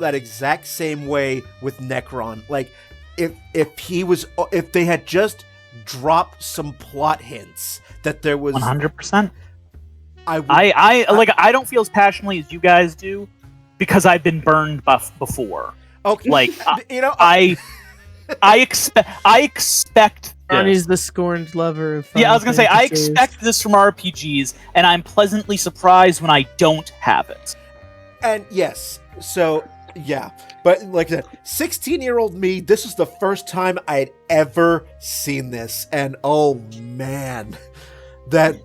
that exact same way with Necron. Like, if they had just dropped some plot hints that there was 100%. I don't feel as passionately as you guys do because I've been burned before. Okay, like I expect. Ronny's the scorned lover of I was gonna say I fantasies. expect this from RPGs, and I'm pleasantly surprised when I don't have it. And yes, so yeah, but like I said, 16-year-old me, this was the first time I had ever seen this, and oh man, that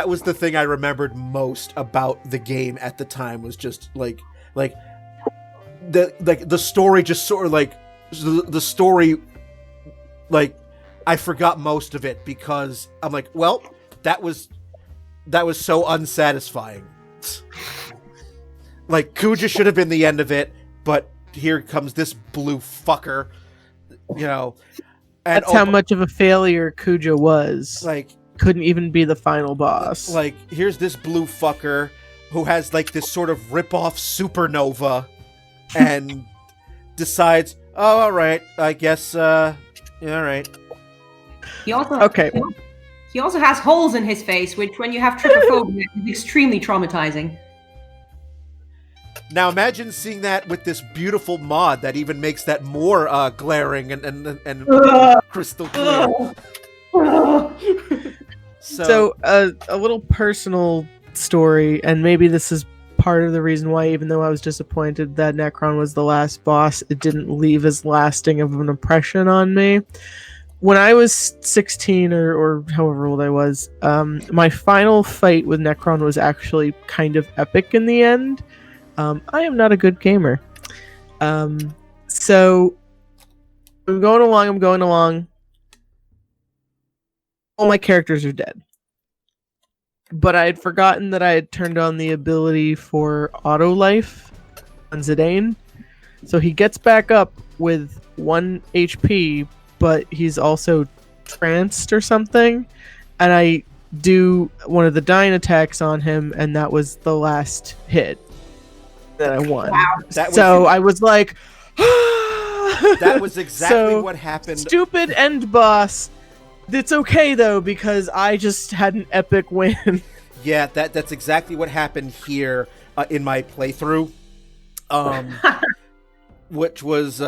was the thing I remembered most about the game at the time, was just like the story, just sort of like the story, like I forgot most of it because I'm like, well, that was so unsatisfying. Like, Kuja should have been the end of it, but here comes this blue fucker, And that's how much of a failure Kuja was. Like, couldn't even be the final boss. Like, here's this blue fucker who has like this sort of rip-off supernova and decides, oh, all right, I guess, all right. He also okay. He also has holes in his face, which when you have trypophobia is extremely traumatizing. Now imagine seeing that with this beautiful mod that even makes that more glaring and crystal clear. So a little personal story, and maybe this is part of the reason why, even though I was disappointed that Necron was the last boss, it didn't leave as lasting of an impression on me. When I was 16 or however old I was, my final fight with Necron was actually kind of epic in the end. I am not a good gamer. So I'm going along. All my characters are dead. But I had forgotten that I had turned on the ability for auto life on Zidane. So he gets back up with 1 HP, but he's also tranced or something. And I do one of the dying attacks on him, and that was the last hit that I won. Wow. I was like, that was exactly what happened. Stupid end boss. It's okay though, because I just had an epic win. Yeah, that's exactly what happened here in my playthrough. Which was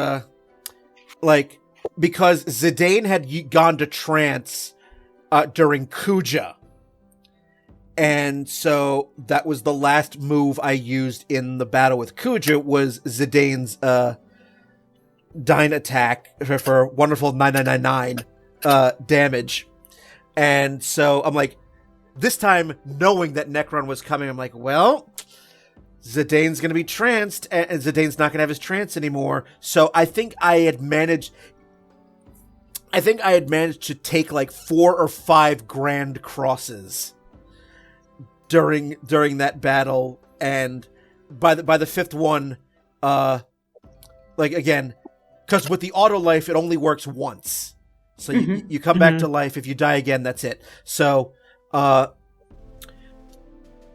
because Zidane had gone to trance during Dejah. And so that was the last move I used in the battle with Dejah, was Zidane's dying attack for wonderful 9999 damage. And so I'm like, this time, knowing that Necron was coming, I'm like, well, Zidane's going to be tranced, and Zidane's not going to have his trance anymore. So I think I had managed to take like 4 or 5 grand crosses during that battle, and by the 5th one, again, because with the auto life it only works once, so you come back to life. If you die again, that's it. So I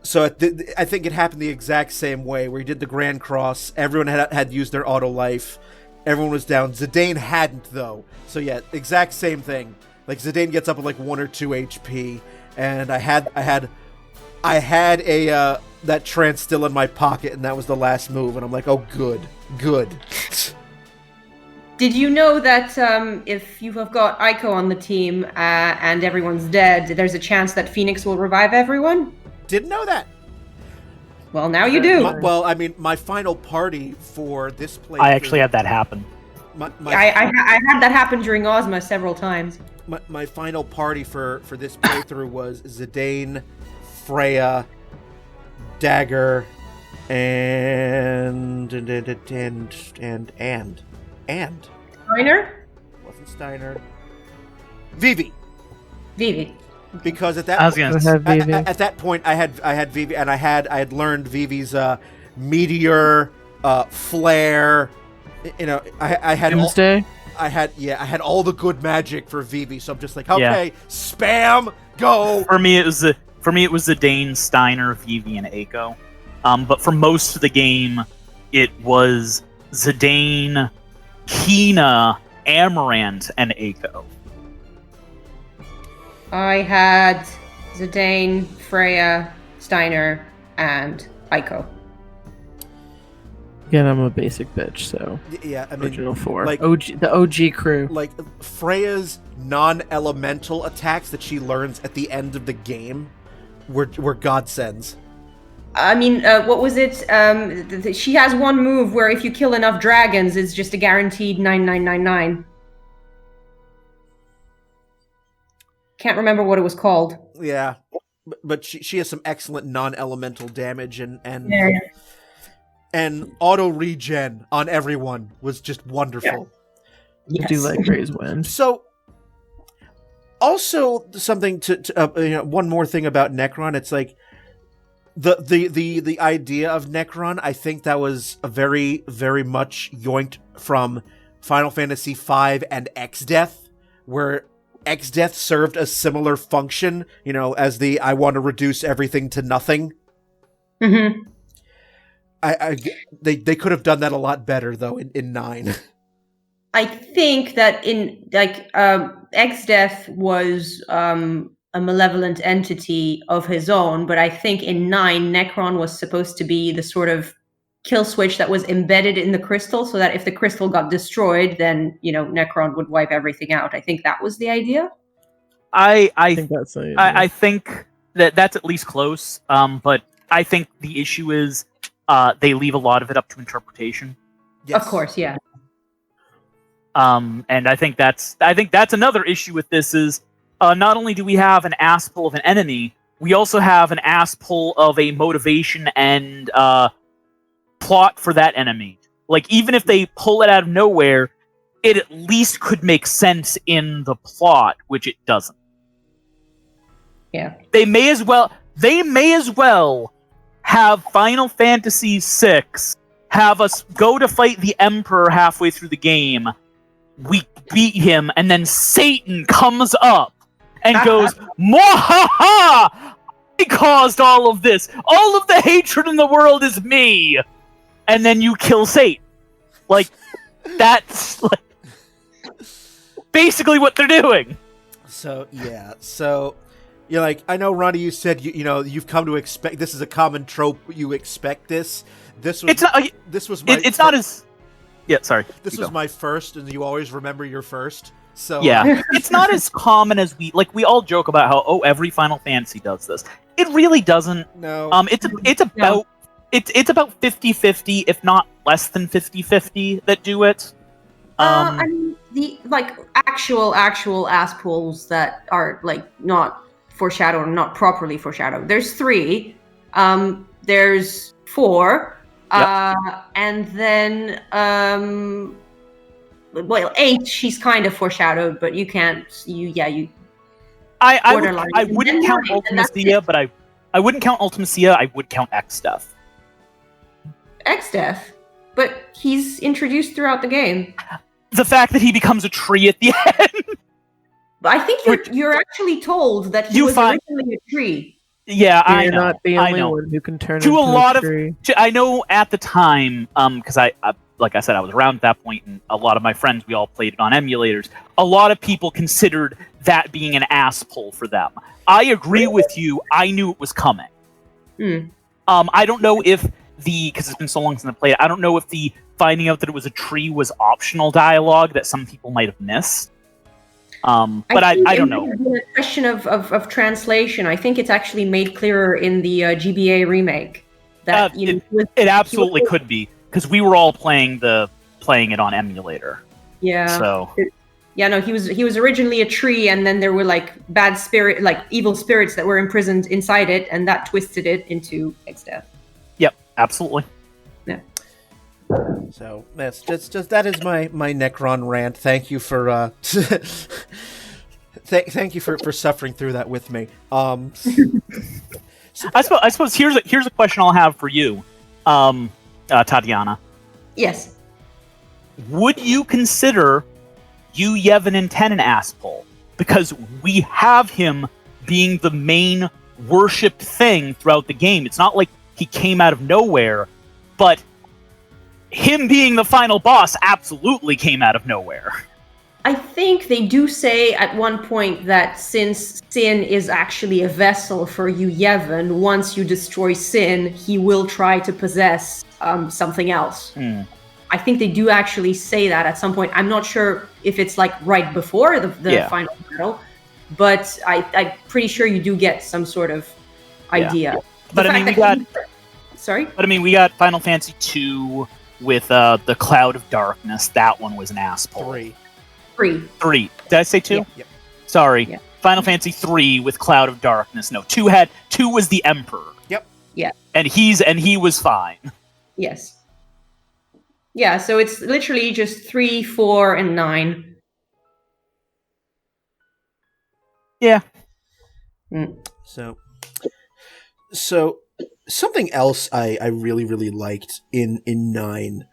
think it happened the exact same way, where he did the Grand Cross. Everyone had used their auto life. Everyone was down. Zidane hadn't, though. So yeah, exact same thing. Like, Zidane gets up with like 1 or 2 HP, and I had a that trance still in my pocket, and that was the last move. And I'm like, oh, good. Did you know that if you have got Aiko on the team and everyone's dead, there's a chance that Phoenix will revive everyone? Didn't know that. Well, now you do. My final party for this playthrough... I actually had that happen. I had that happen during Ozma several times. My final party for this playthrough was Zidane, Freya, Dagger, and Steiner? Wasn't Steiner. Vivi. Because at that at that point I had Vivi, and I had learned Vivi's meteor, flare. You know, I had Doomsday. I had all the good magic for Vivi, so I'm just like, okay, spam, go. For me it was Zidane, Steiner, Vivi, and Aiko. But for most of the game, it was Zidane, Kina, Amaranth, and Aiko. I had Zidane, Freya, Steiner, and Aiko. Again, I'm a basic bitch, so yeah, I mean, original 4, like the OG crew. Like Freya's non-elemental attacks that she learns at the end of the game were godsends. I mean, what was it? She has one move where if you kill enough dragons, it's just a guaranteed 9999. Can't remember what it was called. Yeah, but she has some excellent non-elemental damage, and auto regen on everyone was just wonderful. Yeah. Yes. I do like Ray's win. So, also something to one more thing about Necron. It's like the idea of Necron. I think that was a very, very much yoinked from Final Fantasy V and X-Death, where X-Death served a similar function, as the I want to reduce everything to nothing. Mm-hmm. They could have done that a lot better, though, in 9. I think that in X-Death was a malevolent entity of his own, but I think in 9, Necron was supposed to be the sort of kill switch that was embedded in the crystal, so that if the crystal got destroyed, then Necron would wipe everything out. I think that was the idea. I think that's the idea. I think that's at least close. But I think the issue is they leave a lot of it up to interpretation. Yes. Of course, yeah. And I think that's another issue with this is not only do we have an ass pull of an enemy, we also have an ass pull of a motivation and plot for that enemy. Like, even if they pull it out of nowhere, it at least could make sense in the plot, which it doesn't. Yeah. They may as well have Final Fantasy VI have us go to fight the Emperor halfway through the game. We beat him, and then Satan comes up and goes, "Mwahaha! I caused all of this. All of the hatred in the world is me." And then you kill Satan. Like, that's like basically what they're doing. So yeah, you're like, I know, Ronny, you said you've come to expect this is a common trope. You expect this. This was not as. Yeah, sorry. This was my first, and you always remember your first. So yeah, it's not as common as we all joke about how every Final Fantasy does this. It really doesn't. No. It's about 50-50, if not less than 50-50 that do it. I mean, the actual ass pulls that are not foreshadowed or not properly foreshadowed. There's 3. There's 4. Yep. And then 8. She's kind of foreshadowed, but you can't. I wouldn't count Ultimacia, but I wouldn't count Ultimacia. I would count X-Death. X-Death, but he's introduced throughout the game. The fact that he becomes a tree at the end. I think you're actually told that he was originally a tree. Yeah, You're not the only one who can turn to into a lot a tree. I know at the time, because I like I said, I was around at that point, and a lot of my friends, we all played it on emulators. A lot of people considered that being an ass pull for them. I agree with you. I knew it was coming. I don't know if because it's been so long since I played it, I don't know if the finding out that it was a tree was optional dialogue that some people might have missed. But I don't know. It's a question of translation. I think it's actually made clearer in the GBA remake. That it absolutely could be, because we were all playing it on emulator. Yeah. So. He was originally a tree, and then there were evil spirits that were imprisoned inside it, and that twisted it into X-Death. Yep, absolutely. Yeah. So that's just that is my Necron rant. Thank you for thank you for suffering through that with me. I suppose here's a question I'll have for you, Tatiana. Yes. Would you consider Yu Yevon and Ten an ass pull? Because we have him being the main worshipped thing throughout the game. It's not like he came out of nowhere, but him being the final boss absolutely came out of nowhere. I think they do say at one point that since Sin is actually a vessel for Yu Yevon, once you destroy Sin, he will try to possess something else. I think they do actually say that at some point. I'm not sure if it's right before the final battle, but I'm pretty sure you do get some sort of idea. Yeah. But I mean, Sorry? But I mean, we got Final Fantasy II with the Cloud of Darkness. That one was an ass pull. 3. Did I say 2? Yeah. Yep. Sorry. Yeah. Final Fantasy 3 with Cloud of Darkness. No, 2 was the Emperor. Yep. Yeah. And he was fine. Yes. Yeah, so it's literally just 3, 4, and 9. Yeah. So something else I really, really liked in 9.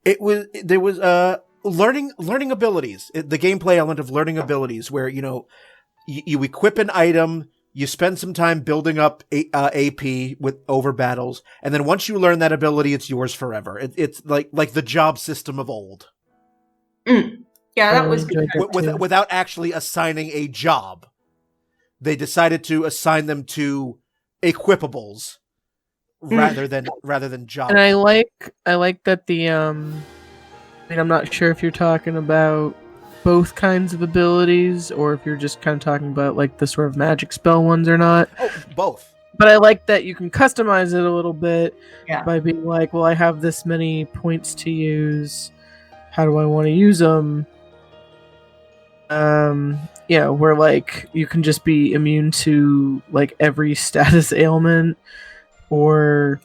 There was learning abilities. The gameplay element of learning abilities, where you equip an item, you spend some time building up AP over battles, and then once you learn that ability, it's yours forever. It's like the job system of old. Yeah, that was good. Without actually assigning a job, they decided to assign them to equipables, rather than job. And I like that the I mean, I'm not sure if you're talking about both kinds of abilities or if you're just kind of talking about like the sort of magic spell ones or not. Oh, both. But I like that you can customize it a little bit Yeah. by being like, well, I have this many points to use. How do I want to use them? Where like you can just be immune to like every status ailment, or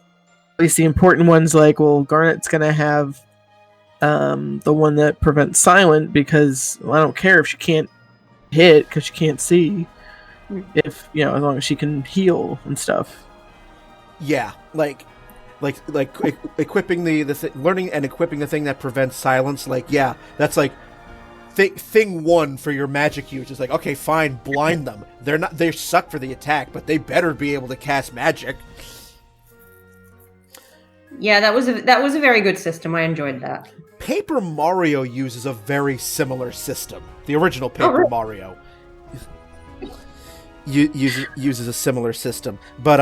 at least the important ones. Like, well, Garnet's gonna have the one that prevents silent because I don't care if she can't hit because she can't see. If as long as she can heal and stuff. Yeah, like equipping learning and equipping the thing that prevents silence. Like, yeah, that's like thing one for your magic use. Is like, okay, fine, blind them. They suck for the attack, but they better be able to cast magic. Yeah, that was a very good system. I enjoyed that. Paper Mario uses a very similar system. The original Paper really? Mario uses a similar system, but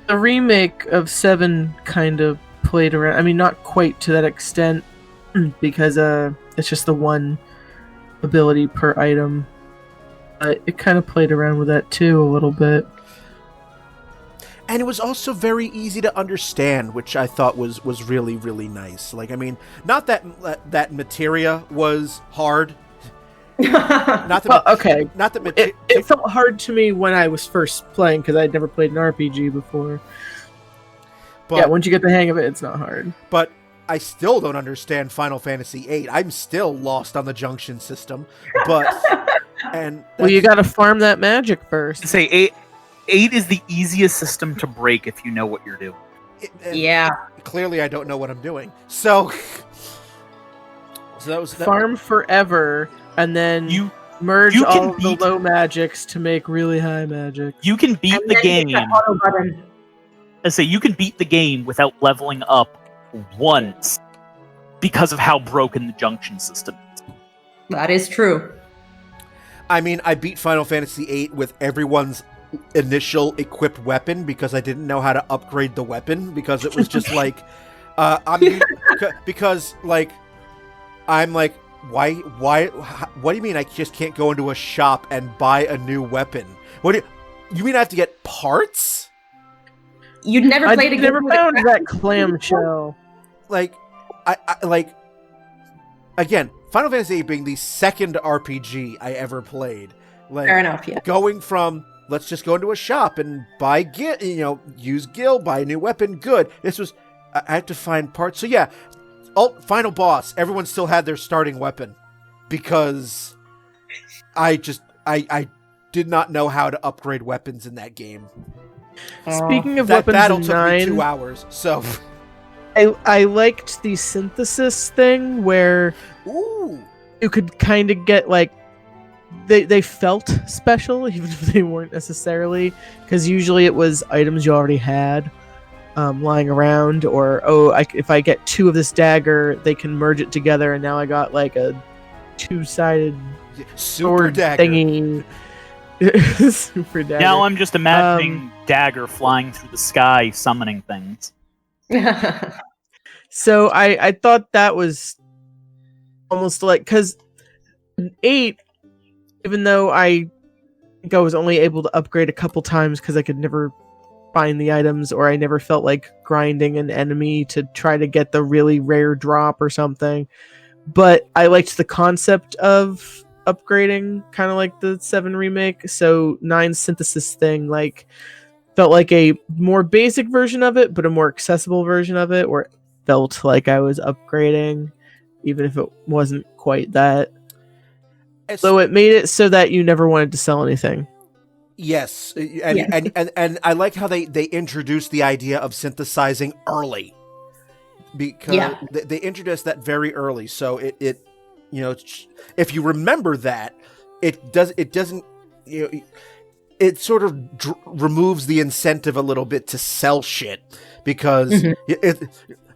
the remake of 7 kind of played around. I mean, not quite to that extent because it's just the one ability per item. But it kind of played around with that too a little bit. And it was also very easy to understand, which I thought was really, really nice. Like, I mean, not that materia was hard. Not that okay. Not that it felt hard to me when I was first playing because I'd never played an RPG before. But yeah, once you get the hang of it, it's not hard. But I still don't understand Final Fantasy VIII. I'm still lost on the junction system. But well, you got to farm that magic first. Say 8 is the easiest system to break if you know what you're doing. Yeah. Clearly, I don't know what I'm doing. So that was farm forever, and then you merge all of the low magics to make really high magic. You can beat the game. I say you can beat the game without leveling up once because of how broken the junction system is. That is true. I mean, I beat Final Fantasy VIII with everyone's initial equipped weapon because I didn't know how to upgrade the weapon because it was just like because like I'm like why what do you mean I just can't go into a shop and buy a new weapon? What do you mean I have to get parts? You'd never played a game. Never found that clamshell. Like I like again, Final Fantasy VIII being the second RPG I ever played. Like, fair enough, yeah. Going from let's just go into a shop and buy use gil, buy a new weapon. Good. This was I had to find parts. So yeah, final boss. Everyone still had their starting weapon because I did not know how to upgrade weapons in that game. Speaking of that weapons, battle in took 9, me 2 hours. So I liked the synthesis thing where you could kind of get like they felt special even if they weren't necessarily, because usually it was items you already had lying around, or if I get 2 of this dagger, they can merge it together, and now I got like a 2-sided super dagger thingy. Super dagger. Now I'm just imagining Dagger flying through the sky, summoning things. So I thought that was almost like, because 8, even though I think I was only able to upgrade a couple times because I could never find the items, or I never felt like grinding an enemy to try to get the really rare drop or something. But I liked the concept of upgrading, kind of like the 7 remake. So 9's synthesis thing like felt like a more basic version of it, but a more accessible version of it, where it felt like I was upgrading, even if it wasn't quite that. So it made it so that you never wanted to sell anything. Yes, and I like how they introduced the idea of synthesizing early, because they introduced that very early. So it if you remember that, it doesn't it sort of removes the incentive a little bit to sell shit, because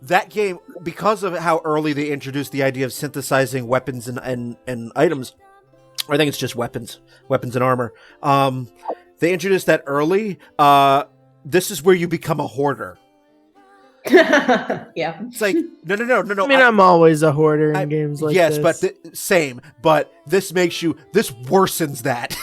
that game, because of how early they introduced the idea of synthesizing weapons and items. I think it's just weapons and armor. They introduced that early. this is where you become a hoarder. Yeah. It's like, no. I mean, I'm always a hoarder in games like yes, this. but same. But this worsens that.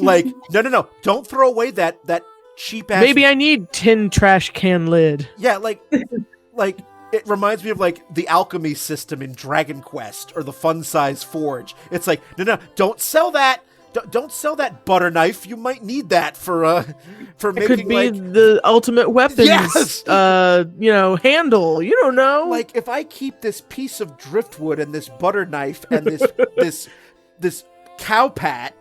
Like, no. Don't throw away that cheap ass. Maybe I need tin trash can lid. Yeah, like it reminds me of like the alchemy system in Dragon Quest or the Fun Size Forge. It's like, no, don't sell that. Don't sell that butter knife. You might need that for It making could be like the ultimate weapons. Yes! Handle. You don't know. like if I keep this piece of driftwood and this butter knife and this cow pat,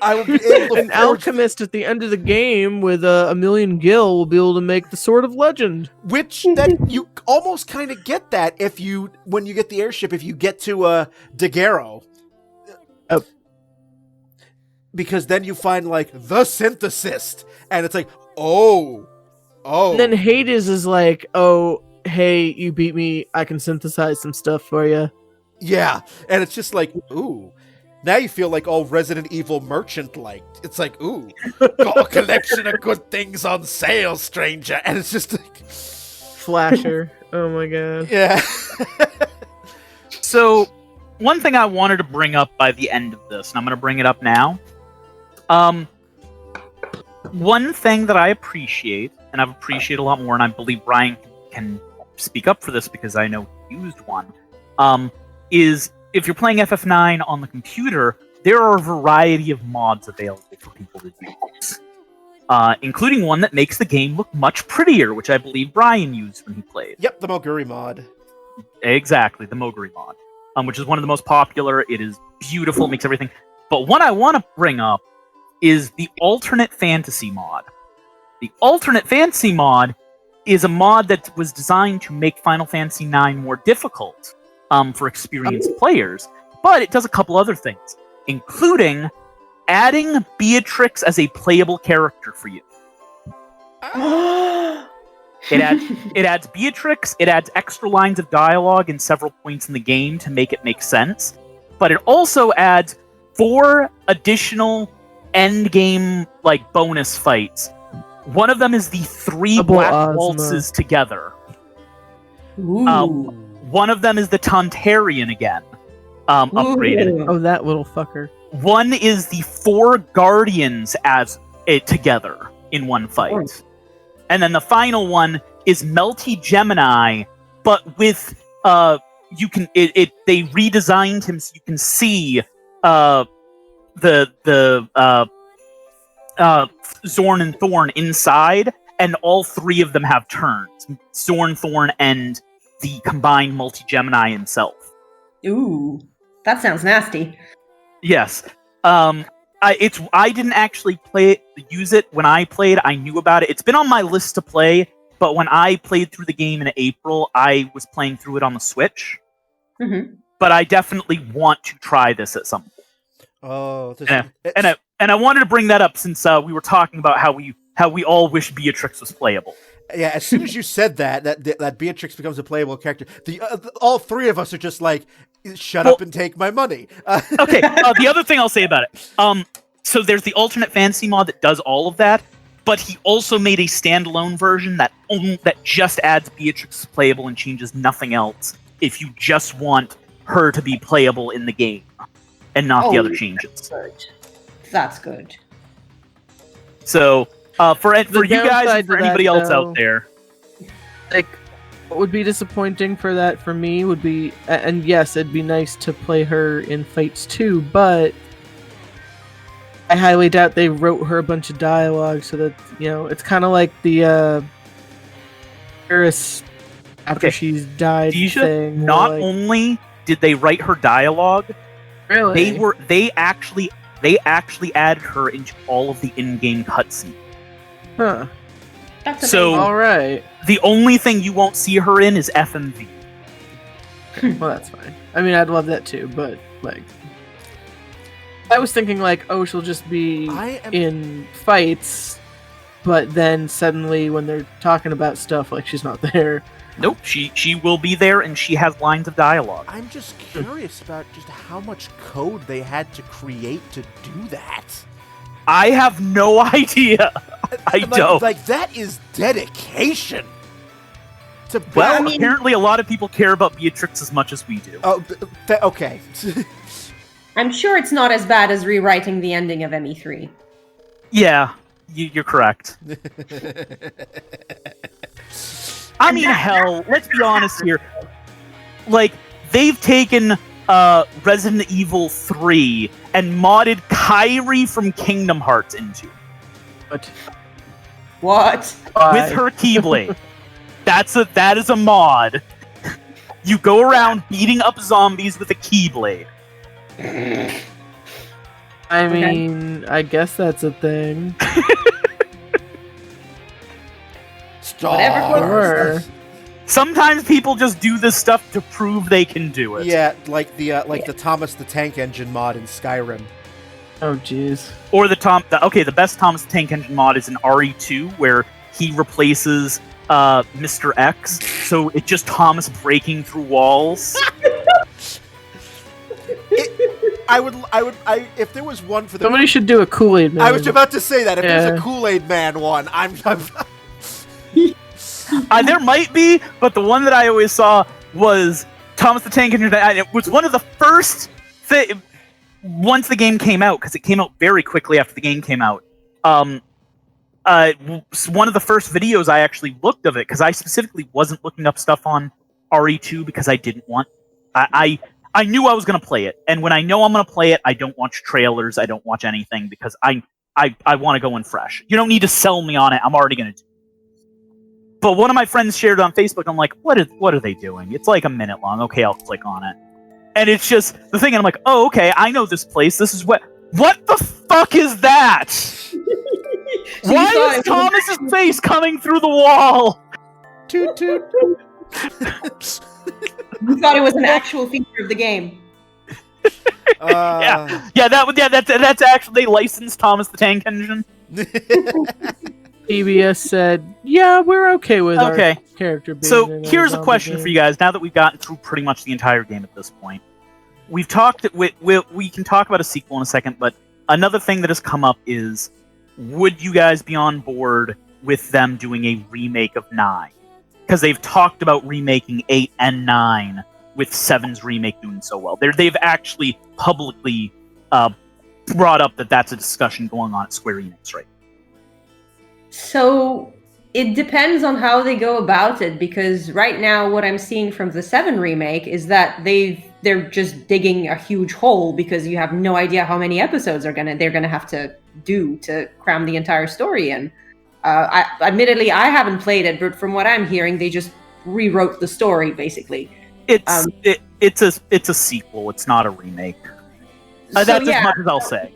I will be able to an alchemist at the end of the game with a million gil will be able to make the Sword of Legend. Which that you almost kind of get that when you get the airship, if you get to Dejah. Because then you find like the synthesist, and it's like, oh. And then Hades is like, oh, hey, you beat me. I can synthesize some stuff for you. Yeah, and it's just like, ooh. Now you feel like all Resident Evil merchant like. It's like, ooh, got a collection of good things on sale, stranger. And it's just like Flasher. Oh my god. Yeah. So, one thing I wanted to bring up by the end of this, and I'm going to bring it up now. One thing that I appreciate, and I've appreciated a lot more, and I believe Brian can speak up for this because I know he used one, is if you're playing FF9 on the computer, there are a variety of mods available for people to use, including one that makes the game look much prettier, which I believe Brian used when he played. Yep, the Moguri mod. Exactly, the Moguri mod, which is one of the most popular. It is beautiful, makes everything. But what I want to bring up is the Alternate Fantasy mod. The Alternate Fantasy mod is a mod that was designed to make Final Fantasy IX more difficult for experienced players, but it does a couple other things, including adding Beatrix as a playable character for you. It adds Beatrix, it adds extra lines of dialogue in several points in the game to make it make sense, but it also adds 4 additional end-game bonus fights. One of them is the 3 Double Black Ozma. Waltzes together. Ooh. One of them is the Tantarian again, upgraded. Oh, that little fucker. One is the 4 Guardians as together in one fight. And then the final one is Melty Gemini, but with they redesigned him so you can see the Zorn and Thorn inside, and all 3 of them have turns. Zorn, Thorn, and the combined Multi-Gemini himself. Ooh. That sounds nasty. Yes. I didn't actually use it when I played. I knew about it. It's been on my list to play, but when I played through the game in April, I was playing through it on the Switch. Mm-hmm. But I definitely want to try this at some point. Oh, And I wanted to bring that up since we were talking about how we all wish Beatrix was playable. Yeah, as soon as you said that Beatrix becomes a playable character, all 3 of us are just like, shut up and take my money. Okay, the other thing I'll say about it. So there's the Alternate Fantasy mod that does all of that, but he also made a standalone version that just adds Beatrix playable and changes nothing else if you just want her to be playable in the game and not the other changes. Good. That's good. So, for you guys and for anybody else out there, what would be disappointing for that for me would be, and yes, it'd be nice to play her in fights too, but I highly doubt they wrote her a bunch of dialogue so that, it's kind of like the Paris after she's died Dejah, thing. not only did they write her dialogue, really, they actually added her into all of the in-game cutscenes. huh? That's So- amazing. All right. The only thing you won't see her in is FMV. Well, that's fine. I mean, I'd love that too, but I was thinking she'll just be in fights, but then suddenly when they're talking about stuff, she's not there. Nope, she will be there, and she has lines of dialogue. I'm just curious about just how much code they had to create to do that. I have no idea. I don't. Like, that is dedication. Well, apparently a lot of people care about Beatrix as much as we do. Oh, okay. I'm sure it's not as bad as rewriting the ending of ME3. Yeah, you're correct. I mean, hell, let's be honest here. Like, they've taken Resident Evil 3 and modded Kairi from Kingdom Hearts into it. What? With her Keyblade. That is a mod. You go around beating up zombies with a Keyblade. I mean, I guess that's a thing. Whatever. Sure. Sometimes people just do this stuff to prove they can do it. Yeah, like the Thomas the Tank Engine mod in Skyrim. Oh, jeez. Or the best Thomas the Tank Engine mod is in RE2, where he replaces Mr. X, so it's just Thomas breaking through walls. If there was one for the... Somebody should do a Kool-Aid Man. I was about to say that. If there's a Kool-Aid Man one, I'm There might be, but the one that I always saw was Thomas the Tank Engine. It was one of the first once the game came out, because it came out very quickly after the game came out. One of the first videos I actually looked of it, because I specifically wasn't looking up stuff on RE2 because I didn't want... I knew I was going to play it, and when I know I'm going to play it, I don't watch trailers, I don't watch anything, because I want to go in fresh. You don't need to sell me on it, I'm already going to do it. But one of my friends shared it on Facebook. I'm like, what are they doing? It's like a minute long. Okay, I'll click on it. And it's just the thing, and I'm like, oh, okay, I know this place. This is what the fuck is that? Why is Thomas's face coming through the wall? Toot toot. You thought it was an actual feature of the game. That's actually, they licensed Thomas the Tank Engine. PBS said, yeah, we're okay with our character being So in here's a question for you guys, now that we've gotten through pretty much the entire game at this point. We've talked, we can talk about a sequel in a second, but another thing that has come up is, would you guys be on board with them doing a remake of 9? Because they've talked about remaking 8 and 9, with 7's remake doing so well. They've actually publicly brought up that that's a discussion going on at Square Enix right now. So it depends on how they go about it, because right now what I'm seeing from the 7 remake is that they're just digging a huge hole, because you have no idea how many episodes they're gonna have to do to cram the entire story in. Admittedly, I haven't played it, but from what I'm hearing, they just rewrote the story basically. It's a sequel. It's not a remake. That's as much as I'll say.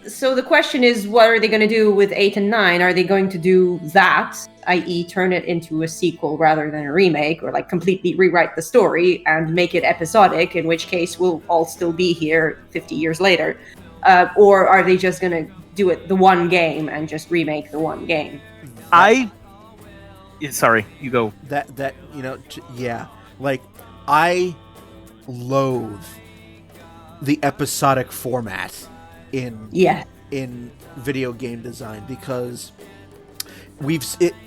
So the question is, what are they going to do with 8 and 9? Are they going to do that, i.e. turn it into a sequel rather than a remake, or like completely rewrite the story and make it episodic, in which case we'll all still be here 50 years later? Or are they just going to do it the one game and just remake the one game? Sorry, you go. Like, I loathe the episodic format in video game design, because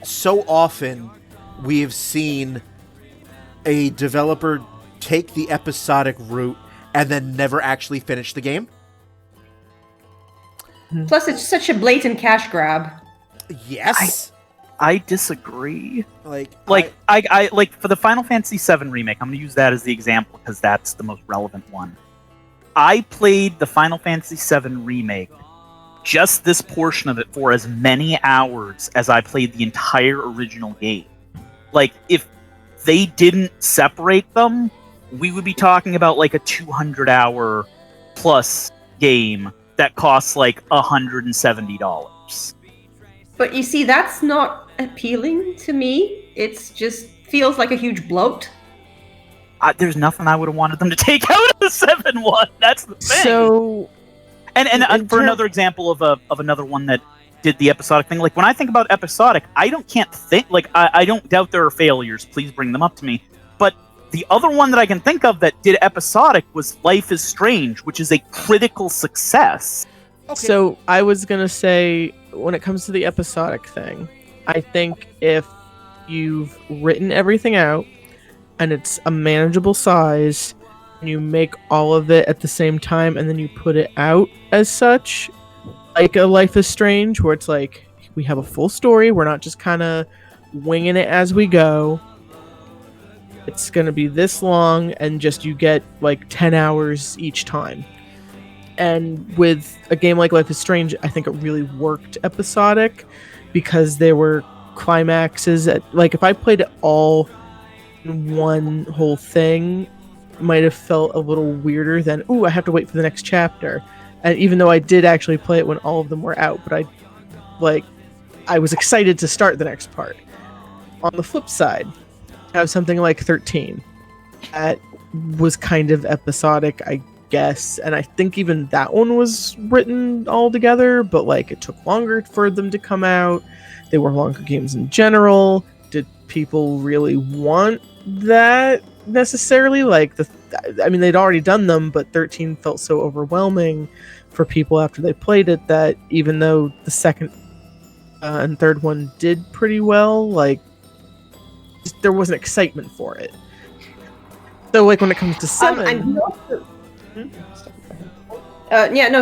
so often we've seen a developer take the episodic route and then never actually finish the game. Plus, it's such a blatant cash grab. Yes. I disagree. I like for the Final Fantasy VII remake, I'm going to use that as the example because that's the most relevant one. I played the Final Fantasy VII remake, just this portion of it, for as many hours as I played the entire original game. Like, if they didn't separate them, we would be talking about like a 200-hour plus game that costs like $170. But you see, that's not appealing to me. It's just feels like a huge bloat. There's nothing I would have wanted them to take out of the 7 one. That's the thing. So, and for another example of another one that did the episodic thing, like when I think about episodic, I don't doubt there are failures. Please bring them up to me. But the other one that I can think of that did episodic was Life is Strange, which is a critical success. So I was gonna say, when it comes to the episodic thing, I think if you've written everything out and it's a manageable size, and you make all of it at the same time, and then you put it out as such, like a Life is Strange, where it's like we have a full story, we're not just kind of winging it as we go. It's gonna be this long, and just you get like 10 hours each time. And with a game like Life is Strange, I think it really worked episodic because there were climaxes like if I played it all in one whole thing, it might have felt a little weirder than, ooh, I have to wait for the next chapter. And even though I did actually play it when all of them were out, but I was excited to start the next part. On the flip side, I have something like 13 that was kind of episodic, I guess, and I think even that one was written all together, but like it took longer for them to come out. They were longer games in general. Did people really want that necessarily? Like they'd already done them, but 13 felt so overwhelming for people after they played it that even though the second and third one did pretty well, like there wasn't excitement for it. So like when it comes to 7,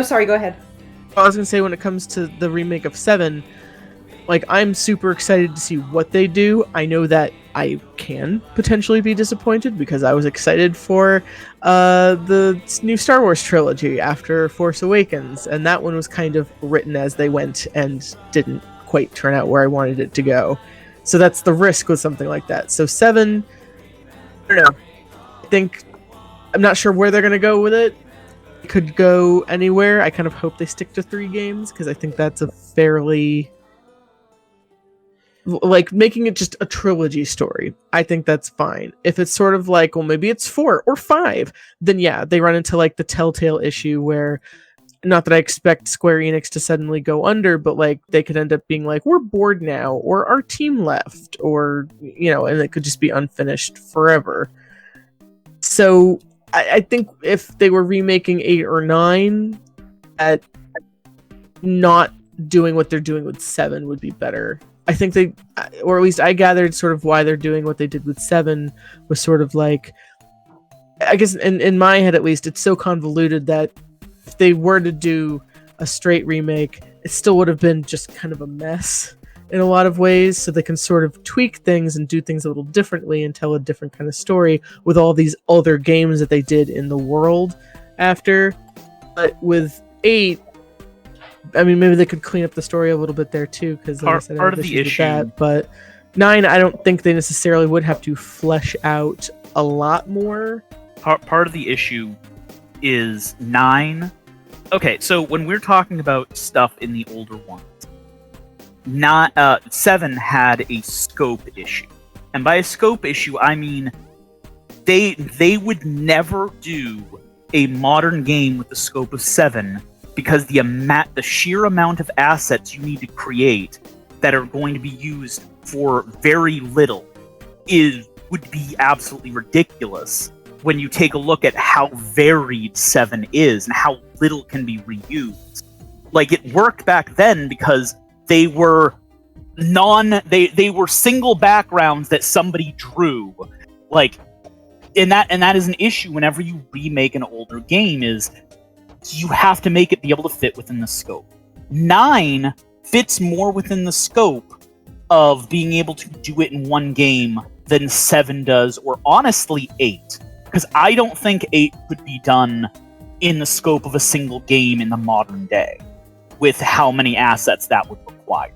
sorry, go ahead. I was gonna say when it comes to the remake of 7, like I'm super excited to see what they do. I know that I can potentially be disappointed because I was excited for the new Star Wars trilogy after Force Awakens, and that one was kind of written as they went and didn't quite turn out where I wanted it to go. So that's the risk with something like that. So 7, I don't know. I'm not sure where they're going to go with it. It could go anywhere. I kind of hope they stick to 3 games because I think that's a fairly... like making it just a trilogy story. I think that's fine. If it's sort of like, well, maybe it's 4 or 5, then yeah, they run into like the Telltale issue where, not that I expect Square Enix to suddenly go under, but like they could end up being like, we're bored now, or our team left, or, and it could just be unfinished forever. So I think if they were remaking 8 or 9, at not doing what they're doing with 7 would be better. I think or at least I gathered sort of why they're doing what they did with 7 was sort of like, I guess in my head at least, it's so convoluted that if they were to do a straight remake, it still would have been just kind of a mess in a lot of ways, so they can sort of tweak things and do things a little differently and tell a different kind of story with all these other games that they did in the world after. But with 8, I mean, maybe they could clean up the story a little bit there too, because part of the issue that. But 9, I don't think they necessarily would have to flesh out a lot more. Part of the issue is 9. Okay, so when we're talking about stuff in the older ones, 7 had a scope issue, and by a scope issue, I mean they would never do a modern game with the scope of 7. Because the sheer amount of assets you need to create that are going to be used for very little would be absolutely ridiculous when you take a look at how varied 7 is and how little can be reused. Like, it worked back then because they were they were single backgrounds that somebody drew. Like, and that is an issue whenever you remake an older game, is you have to make it be able to fit within the scope. 9 fits more within the scope of being able to do it in one game than 7 does, or honestly 8. Because I don't think 8 could be done in the scope of a single game in the modern day, with how many assets that would require.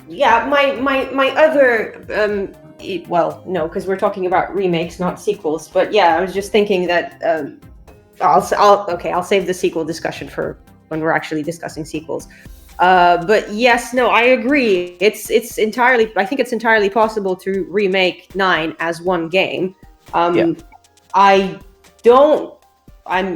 Yeah, my other well, no, because we're talking about remakes, not sequels. But yeah, I was just thinking that I'll save the sequel discussion for when we're actually discussing sequels. But yes, no, I agree. I think it's entirely possible to remake 9 as one game. I'm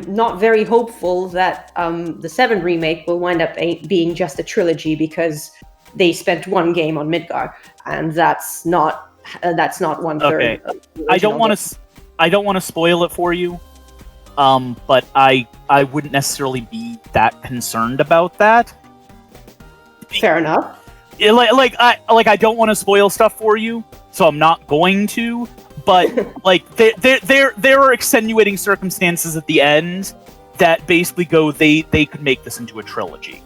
not very hopeful that the 7 remake will wind up being just a trilogy, because they spent one game on Midgar, and that's not 1/3. Okay. I don't want to spoil it for you, But I wouldn't necessarily be that concerned about that. Fair enough. I don't want to spoil stuff for you, so I'm not going to. But there are extenuating circumstances at the end that basically go they could make this into a trilogy.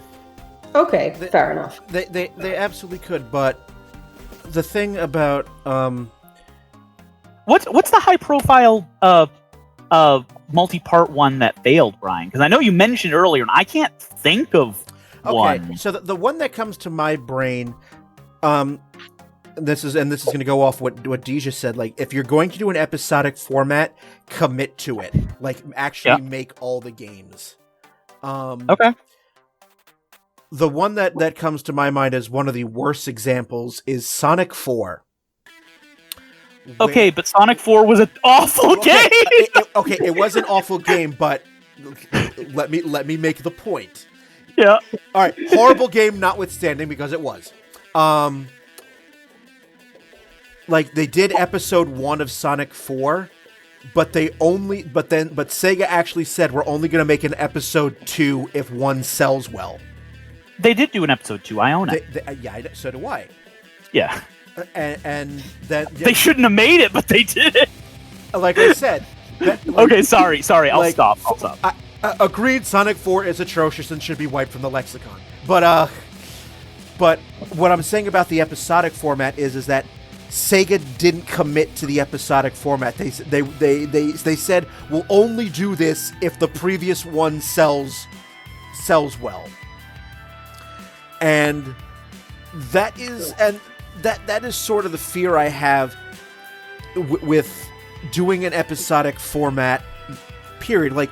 Okay, fair enough. They absolutely could, but the thing about what's the high profile multi-part one that failed, Brian? Because I know you mentioned earlier, and I can't think of one. Okay, so the one that comes to my brain, this is going to go off what Dejah said. Like, if you're going to do an episodic format, commit to it. Like, actually make all the games. Okay. The one that comes to my mind as one of the worst examples is Sonic 4. Okay, but Sonic 4 was an awful game. It was an awful game, but let me make the point. Yeah. All right, horrible game notwithstanding, because it was. Like, they did episode 1 of Sonic 4, but Sega actually said we're only going to make an episode 2 if 1 sells well. They did do an episode 2. I own it. So do I. Yeah. And then they shouldn't have made it, but they did it. Like I said. Okay, sorry. I'll stop. Agreed. Sonic 4 is atrocious and should be wiped from the lexicon. But what I'm saying about the episodic format is that Sega didn't commit to the episodic format. They said we'll only do this if the previous one sells well. And that is sort of the fear I have with doing an episodic format. Period. Like,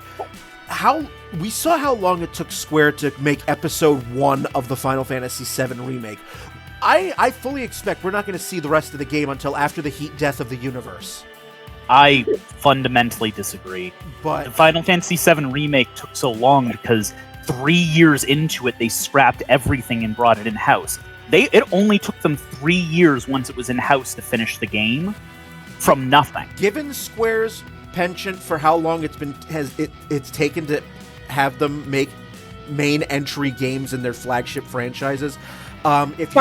we saw how long it took Square to make episode 1 of the Final Fantasy VII remake. I fully expect we're not going to see the rest of the game until after the heat death of the universe. I fundamentally disagree. But the Final Fantasy VII remake took so long because 3 years into it, they scrapped everything and brought it in-house. It only took them 3 years once it was in-house to finish the game from nothing. Given Square's penchant for how long it's taken to have them make main entry games in their flagship franchises, if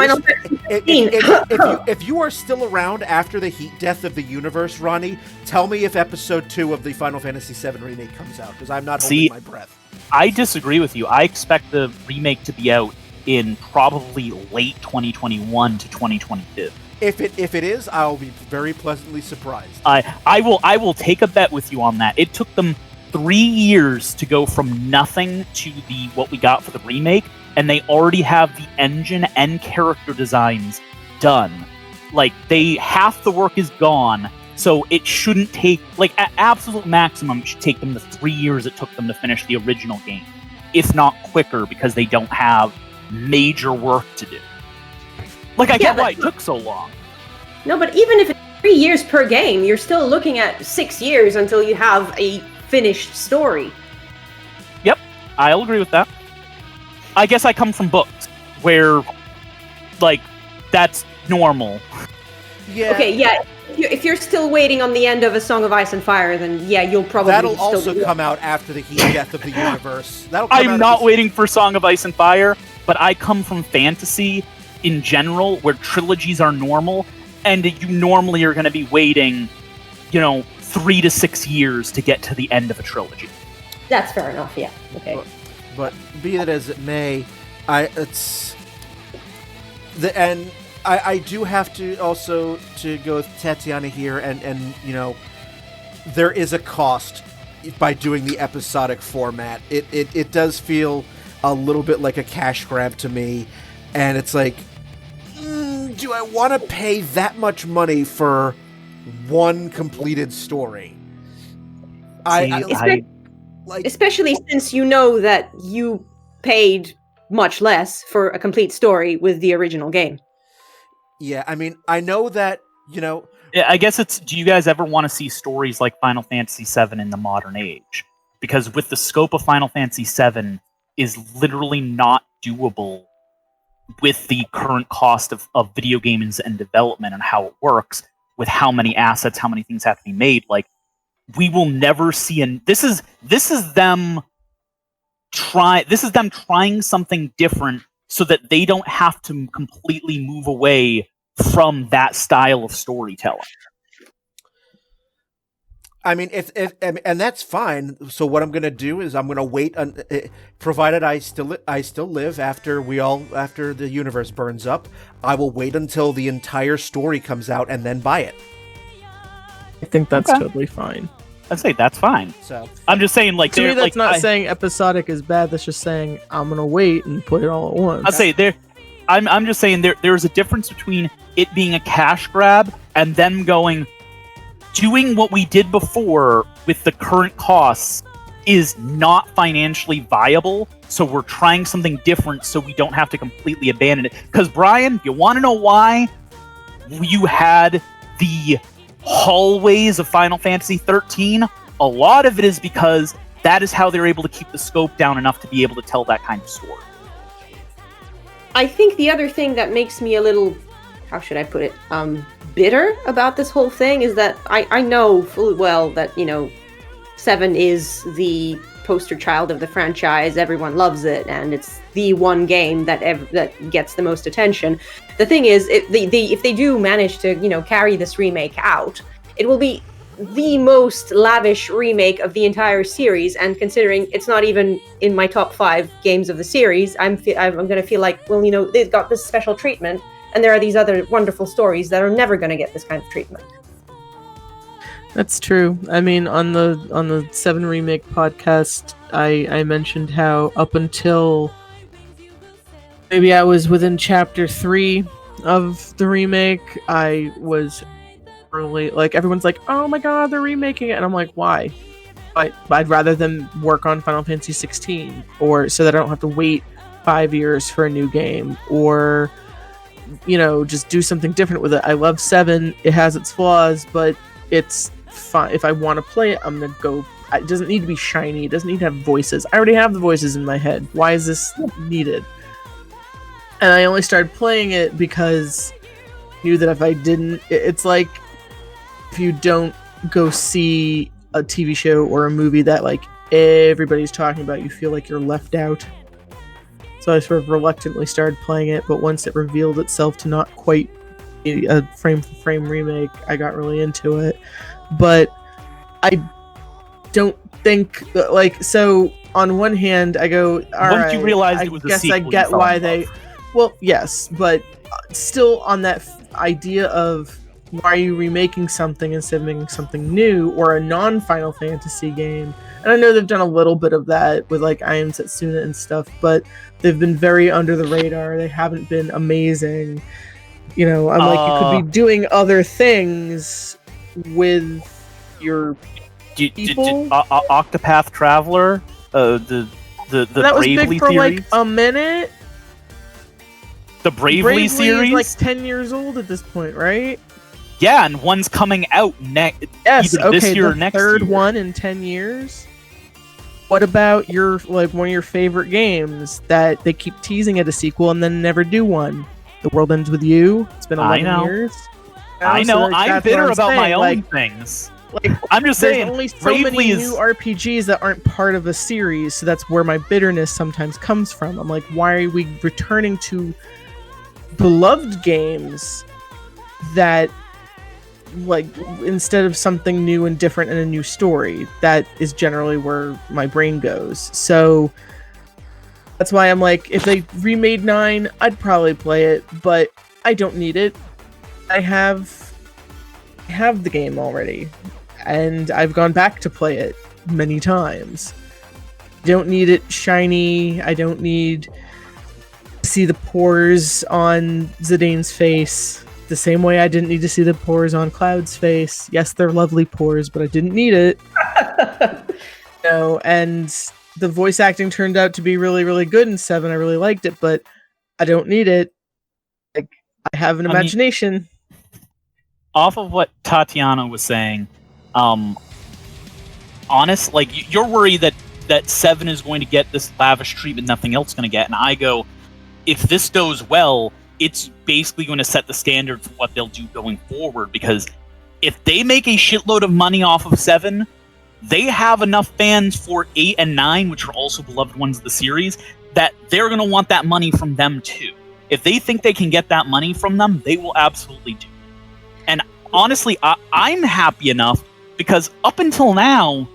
you are still around after the heat death of the universe, Ronny, tell me if episode 2 of the Final Fantasy VII remake comes out, because I'm not holding my breath. I disagree with you. I expect the remake to be out in probably late 2021 to 2022. If it is, I'll be very pleasantly surprised. I will take a bet with you on that. It took them 3 years to go from nothing to what we got for the remake, and they already have the engine and character designs done. Like, half the work is gone, so it shouldn't take, like, at absolute maximum, it should take them the 3 years it took them to finish the original game, if not quicker, because they don't have major work to do. Like, I get why it took so long. No, but even if it's 3 years per game, you're still looking at 6 years until you have a finished story. Yep, I'll agree with that. I guess I come from books, where, like, that's normal. Yeah. Okay, yeah. If you're still waiting on the end of A Song of Ice and Fire, then yeah, you'll probably that'll also come out after the heat death of the universe. I'm not waiting for Song of Ice and Fire, but I come from fantasy in general, where trilogies are normal, and you normally are going to be waiting, 3 to 6 years to get to the end of a trilogy. That's fair enough. Yeah. Okay. But be that as it may, I do have to also to go with Tatiana here, and there is a cost by doing the episodic format. It does feel a little bit like a cash grab to me, and it's like, do I want to pay that much money for one completed story? Especially since you know that you paid much less for a complete story with the original game. Yeah, I mean, I know that, Yeah, I guess do you guys ever want to see stories like Final Fantasy VII in the modern age? Because with the scope of Final Fantasy VII is literally not doable with the current cost of video games and development and how it works, with how many assets, how many things have to be made. Like, we will never see this is them trying something different so that they don't have to completely move away from that style of storytelling. I mean, and that's fine. So what I'm going to do is I'm going to wait, provided I still live after the universe burns up. I will wait until the entire story comes out and then buy it. I think that's totally fine. I'd say that's fine. So I'm just saying, like, to me, that's not saying episodic is bad. That's just saying I'm gonna wait and put it all at once. I'd say I'm just saying there's a difference between it being a cash grab and them doing what we did before with the current costs is not financially viable. So we're trying something different so we don't have to completely abandon it. Because Brian, you want to know why you had the hallways of Final Fantasy 13? A lot of it is because that is how they're able to keep the scope down enough to be able to tell that kind of story. I think the other thing that makes me a little, how should I put it, bitter about this whole thing is that I know fully well that, 7 is the poster child of the franchise. Everyone loves it, and it's the one game that gets the most attention. The thing is, if they do manage to, carry this remake out, it will be the most lavish remake of the entire series. And considering it's not even in my top 5 games of the series, I'm going to feel like, well, they've got this special treatment, and there are these other wonderful stories that are never going to get this kind of treatment. That's true. I mean, on the 7 remake podcast, I mentioned how up until maybe I was within chapter 3 of the remake, I was really like, everyone's like, oh my god, they're remaking it, and I'm like, why? I'd rather them work on Final Fantasy 16, or so that I don't have to wait 5 years for a new game, or just do something different with it. I love 7. It has its flaws, but it's fine. If I want to play it, I'm gonna go. It doesn't need to be shiny. It doesn't need to have voices. I already have the voices in my head. Why is this needed? And I only started playing it because I knew that if I didn't, it's like if you don't go see a TV show or a movie that like everybody's talking about, you feel like you're left out. So I sort of reluctantly started playing it, but once it revealed itself to not quite be a frame-for-frame remake, I got really into it. But I don't think so. On one hand, I go, all right. Once you realized it was a sequel, I get why they. Well, yes, but still on that idea of why are you remaking something instead of making something new or a non-Final Fantasy game? And I know they've done a little bit of that with like I Am Setsuna and stuff, but they've been very under the radar. They haven't been amazing. I'm like, you could be doing other things with your people. Octopath Traveler, the that was Bravely big for series. Like a minute. The Bravely series is like 10 years old at this point, right? Yeah, and one's coming out either this year or next year. Third one in 10 years. What about your one of your favorite games that they keep teasing at a sequel and then never do one? The World Ends With You. It's been 11 years. I know. I'm bitter about my own things. I'm just saying, there's only so many new RPGs that aren't part of a series, so that's where my bitterness sometimes comes from. I'm like, why are we returning to beloved games that, like, instead of something new and different and a new story? That is generally where my brain goes. So that's why I'm like, if they remade 9, I'd probably play it, but I don't need it. I have the game already, and I've gone back to play it many times. I don't need it shiny. I don't need to see the pores on Zidane's face the same way I didn't need to see the pores on Cloud's face. Yes, they're lovely pores, but I didn't need it. And the voice acting turned out to be really, really good in 7. I really liked it, but I don't need it. Like, I have an imagination. Off of what Tatiana was saying, you're worried that 7 is going to get this lavish treatment nothing else is going to get, and I go, if this does well, it's basically going to set the standard for what they'll do going forward, because if they make a shitload of money off of 7, they have enough fans for 8 and 9, which are also beloved ones of the series, that they're going to want that money from them too. If they think they can get that money from them, they will absolutely do. And honestly, I'm happy enough because up until now,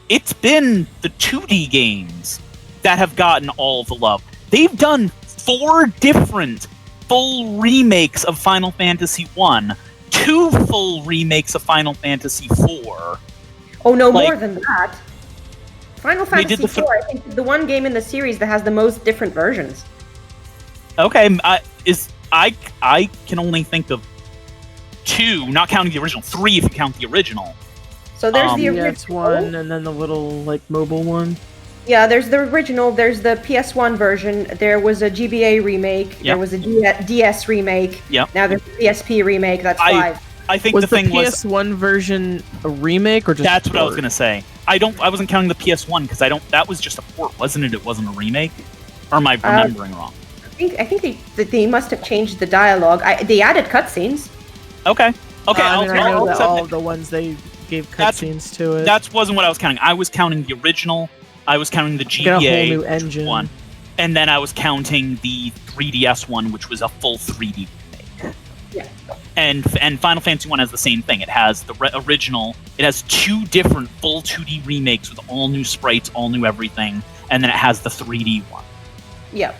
it's been the 2D games that have gotten all the love. They've done 4 different full remakes of Final Fantasy 1, 2 full remakes of Final Fantasy 4. Oh no, more than that. Final Fantasy 4, I think, is the one game in the series that has the most different versions. Okay, I can only think of 2, not counting the original. 3 if you count the original. So there's the original one, and then the little mobile one. Yeah, there's the original. There's the PS1 version. There was a GBA remake. Yep. There was a DS remake. Yep. Now there's a PSP remake. That's 5. I think was the thing was PS1 version a remake or just? That's what I was gonna say. I wasn't counting the PS1 because that was just a port, wasn't it? It wasn't a remake, or am I remembering wrong? I think they must have changed the dialogue. They added cutscenes. Okay. I know that all of the ones they gave cutscenes to it. That wasn't what I was counting. I was counting the original. I was counting the GBA a whole new engine one, and then I was counting the 3DS one, which was a full 3D remake. Yeah. And Final Fantasy 1 has the same thing. It has the original. It has 2 different full 2D remakes with all new sprites, all new everything, and then it has the 3D one. Yeah.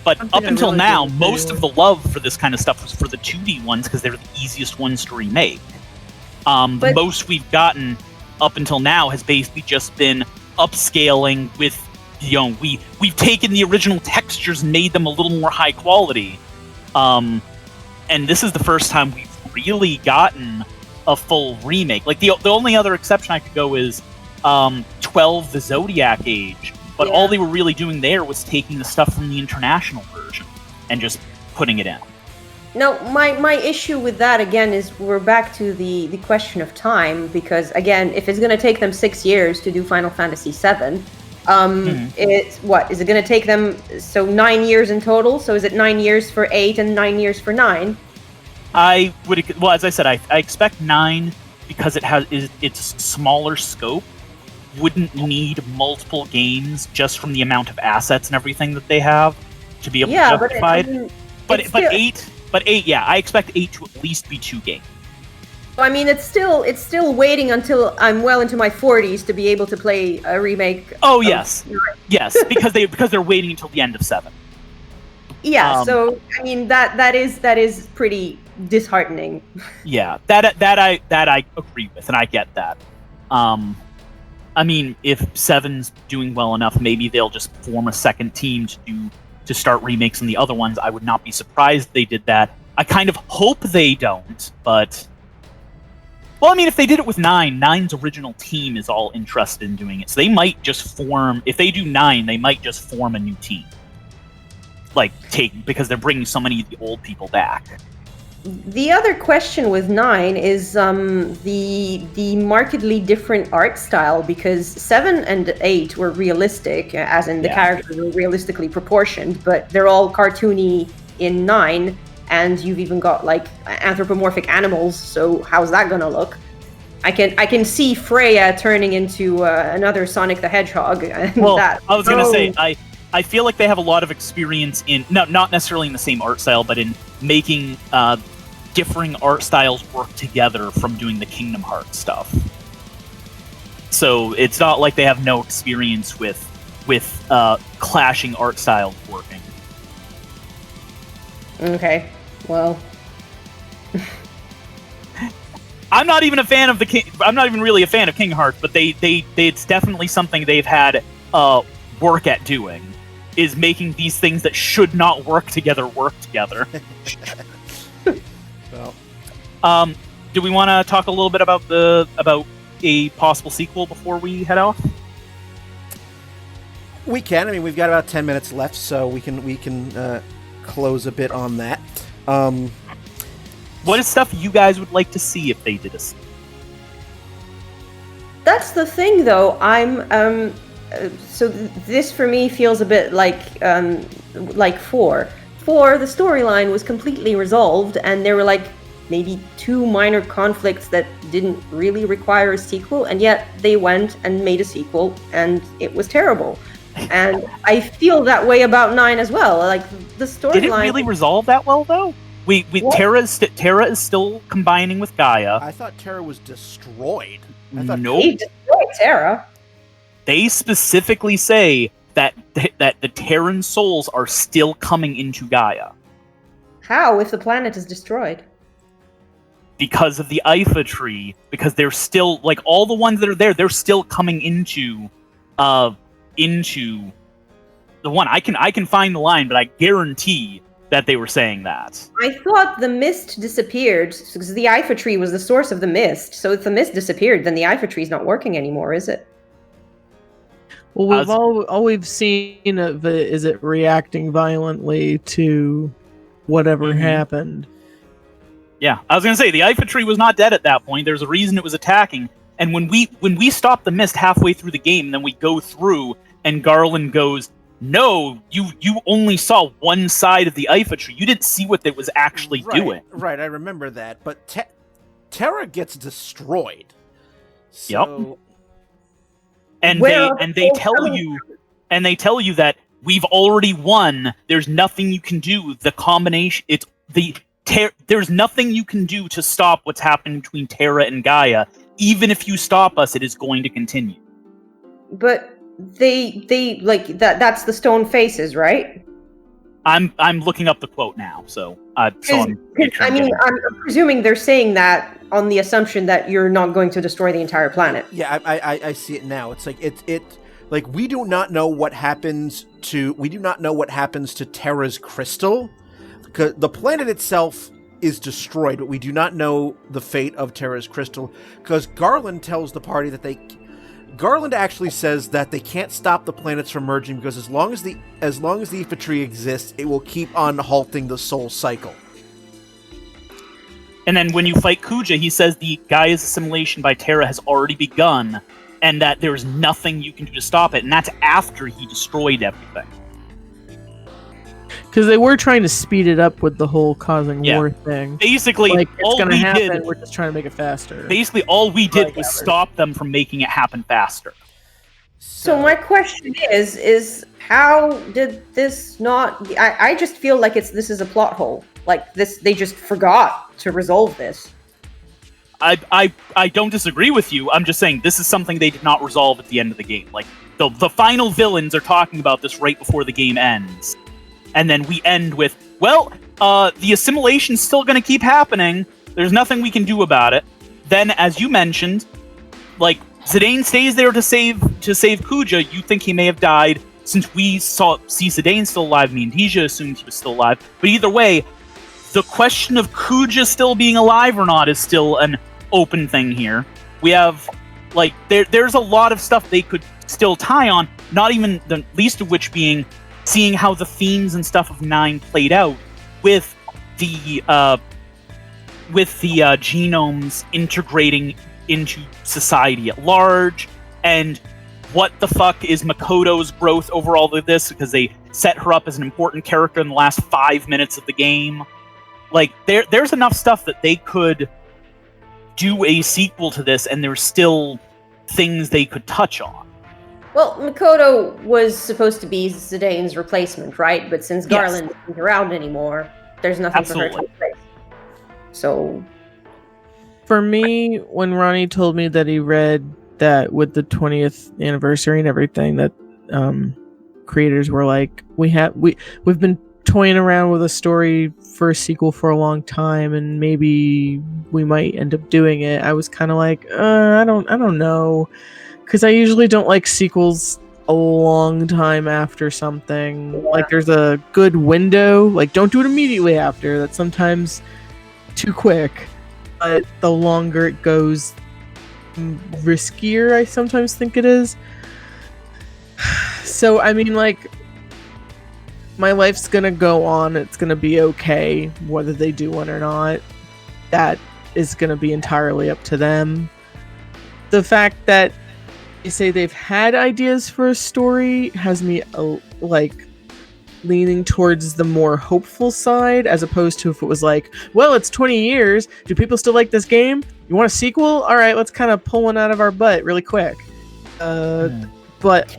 But up until now, most of the love for this kind of stuff was for the 2D ones because they're the easiest ones to remake. The most we've gotten up until now has basically just been upscaling with, we've taken the original textures and made them a little more high quality. And this is the first time we've really gotten a full remake. Like the only other exception I could go is 12 the Zodiac Age, but all they were really doing there was taking the stuff from the international version and just putting it in. No, my issue with that again is we're back to the question of time, because again, if it's going to take them 6 years to do Final Fantasy VII, is it going to take them 9 years in total? So is it 9 years for 8 and 9 years for 9? As I said, I expect 9 because it's smaller scope, wouldn't need multiple games just from the amount of assets and everything that they have to be able to justify it. But 8, yeah, I expect 8 to at least be 2 games. I mean, it's still waiting until I'm well into my 40s to be able to play a remake. Oh yes, yes, because they're waiting until the end of 7. Yeah, so I mean that is pretty disheartening. Yeah, that I agree with, and I get that. I mean, if 7's doing well enough, maybe they'll just form a second team to start remakes on the other ones. I would not be surprised they did that. I kind of hope they don't, but... Well, I mean, if they did it with 9's original team is all interested in doing it. So they might just form... If they do 9, they might just form a new team. Because they're bringing so many of the old people back. The other question with 9 is the markedly different art style, because 7 and 8 were realistic, as in the characters were realistically proportioned, but they're all cartoony in 9, and you've even got anthropomorphic animals. So how's that gonna look? I can see Freya turning into another Sonic the Hedgehog. And I was gonna say I feel like they have a lot of experience in not necessarily in the same art style, but in making differing art styles work together from doing the Kingdom Hearts stuff. So it's not like they have no experience with clashing art styles working. Okay, well, I'm not even really a fan of Kingdom Hearts, but it's definitely something they've had work at doing, is making these things that should not work together. Well, do we want to talk a little bit about a possible sequel before we head off? We can. I mean, we've got about 10 minutes left, so we can close a bit on that. What is stuff you guys would like to see if they did a sequel? That's the thing, though. So this for me feels a bit like 4. 4, the storyline was completely resolved, and they were like, maybe 2 minor conflicts that didn't really require a sequel, and yet they went and made a sequel, and it was terrible. And I feel that way about 9 as well. Like, the storyline... Did it really resolve that well, though? Terra is still combining with Gaia. I thought Terra was destroyed. Nope. They destroyed Terra. They specifically say that the Terran souls are still coming into Gaia. How, if the planet is destroyed? Because of the Ifa tree, because they're still, like, all the ones that are there, they're still coming into the one. I can find the line, but I guarantee that they were saying that. I thought the mist disappeared, because the Ifa tree was the source of the mist. So if the mist disappeared, then the Ifa tree is not working anymore, is it? Well, all we've seen of it is it reacting violently to whatever happened. Yeah, I was gonna say the Ifa tree was not dead at that point. There's a reason it was attacking. And when we stop the mist halfway through the game, then we go through, and Garland goes, "No, you only saw one side of the Ifa tree. You didn't see what it was actually doing." Right, I remember that. But Terra gets destroyed. So... Yep. And they tell you that we've already won. There's nothing you can do. The combination, there's nothing you can do to stop what's happening between Terra and Gaia. Even if you stop us, it is going to continue. But they like that's the stone faces, right? I'm looking up the quote now, so I'm presuming they're saying that on the assumption that you're not going to destroy the entire planet. Yeah, I see it now. It's like we do not know what happens to Terra's crystal, because the planet itself is destroyed, but we do not know the fate of Terra's crystal, because Garland tells the party that Garland actually says that they can't stop the planets from merging, because as long as the Ifa tree exists, it will keep on halting the soul cycle. And then when you fight Kuja, he says the Gaia's assimilation by Terra has already begun, and that there's nothing you can do to stop it, and that's after he destroyed everything. Because they were trying to speed it up with the whole causing war thing. Basically, like, it's going to happen, we're just trying to make it faster. Basically, all we did was stop them from making it happen faster. So my question is how did this not... I just feel like this is a plot hole. Like, they just forgot to resolve this. I don't disagree with you. I'm just saying this is something they did not resolve at the end of the game. Like, the final villains are talking about this right before the game ends. And then we end with, the assimilation's still going to keep happening. There's nothing we can do about it. Then, as you mentioned, like, Zidane stays there to save Kuja. You think he may have died. Since we see Zidane still alive, me and Dejah assumed he was still alive. But either way, the question of Kuja still being alive or not is still an open thing here. We have, like, there's a lot of stuff they could still tie on, not even the least of which being seeing how the themes and stuff of 9 played out with the genomes integrating into society at large, and what the fuck is Makoto's growth over all of this, because they set her up as an important character in the last 5 minutes of the game. Like, there's enough stuff that they could do a sequel to this, and there's still things they could touch on. Well, Makoto was supposed to be Zidane's replacement, right? But since Garland isn't around anymore, there's nothing for her to replace. So... For me, when Ronny told me that he read that with the 20th anniversary and everything, that creators were like, we've been toying around with a story for a sequel for a long time, and maybe we might end up doing it. I was kind of like, I don't know, because I usually don't like sequels a long time after something. Yeah. Like, there's a good window. Like, don't do it immediately after. That's sometimes too quick. But the longer it goes, riskier I sometimes think it is. So, I mean, like, my life's gonna go on. It's gonna be okay, whether they do one or not. That is gonna be entirely up to them. The fact that they say they've had ideas for a story has me, like, leaning towards the more hopeful side, as opposed to if it was like, well, it's 20 years. Do people still like this game? You want a sequel? All right, let's kind of pull one out of our butt really quick. But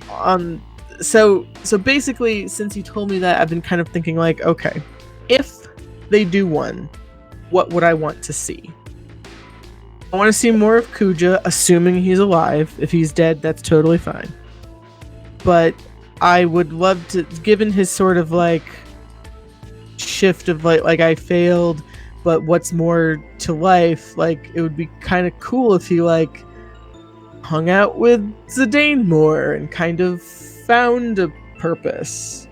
so basically, since you told me that, I've been kind of thinking like, okay, if they do one, what would I want to see? I want to see more of Kuja, assuming he's alive. If he's dead, that's totally fine. But I would love to, given his sort of like shift of like I failed, but what's more to life, like it would be kind of cool if he like hung out with Zidane more and kind of found a purpose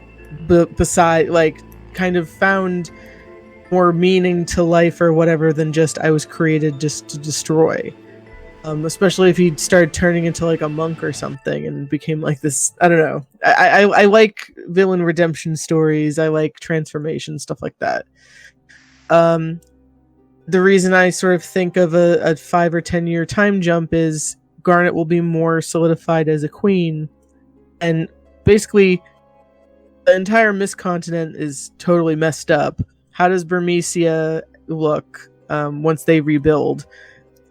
beside, like, kind of found more meaning to life or whatever than just I was created just to destroy. Especially if he started turning into like a monk or something and became like this. I don't know. I like villain redemption stories. I like transformation, stuff like that. The reason I sort of think of a 5 or 10 year time jump is Garnet will be more solidified as a queen, and basically the entire Mistcontinent is totally messed up. How does Burmecia look once they rebuild?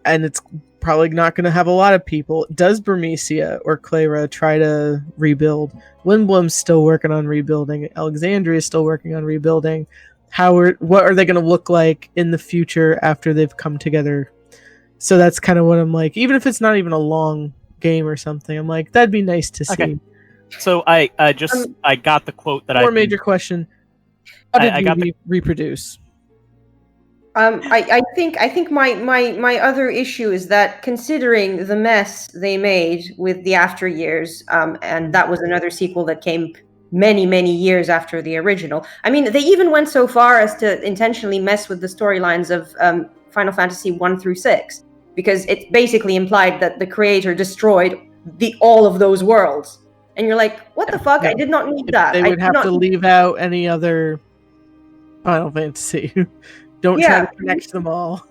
And it's probably not going to have a lot of people. Does Burmecia or Clara try to rebuild? Lindblom's still working on rebuilding. Alexandria is still working on rebuilding. What are they going to look like in the future after they've come together? So that's kind of what I'm like. Even if it's not even a long game or something, I'm like, that'd be nice to see. So I got the quote that More major question. How did you reproduce? I think my other issue is that, considering the mess they made with the After Years, and that was another sequel that came many years after the original. I mean, they even went so far as to intentionally mess with the storylines of Final Fantasy 1 through 6, because it basically implied that the creator destroyed all of those worlds. And you're like, what the fuck? I did not need that. They would have to leave out any other Final Fantasy. Don't try to connect them all.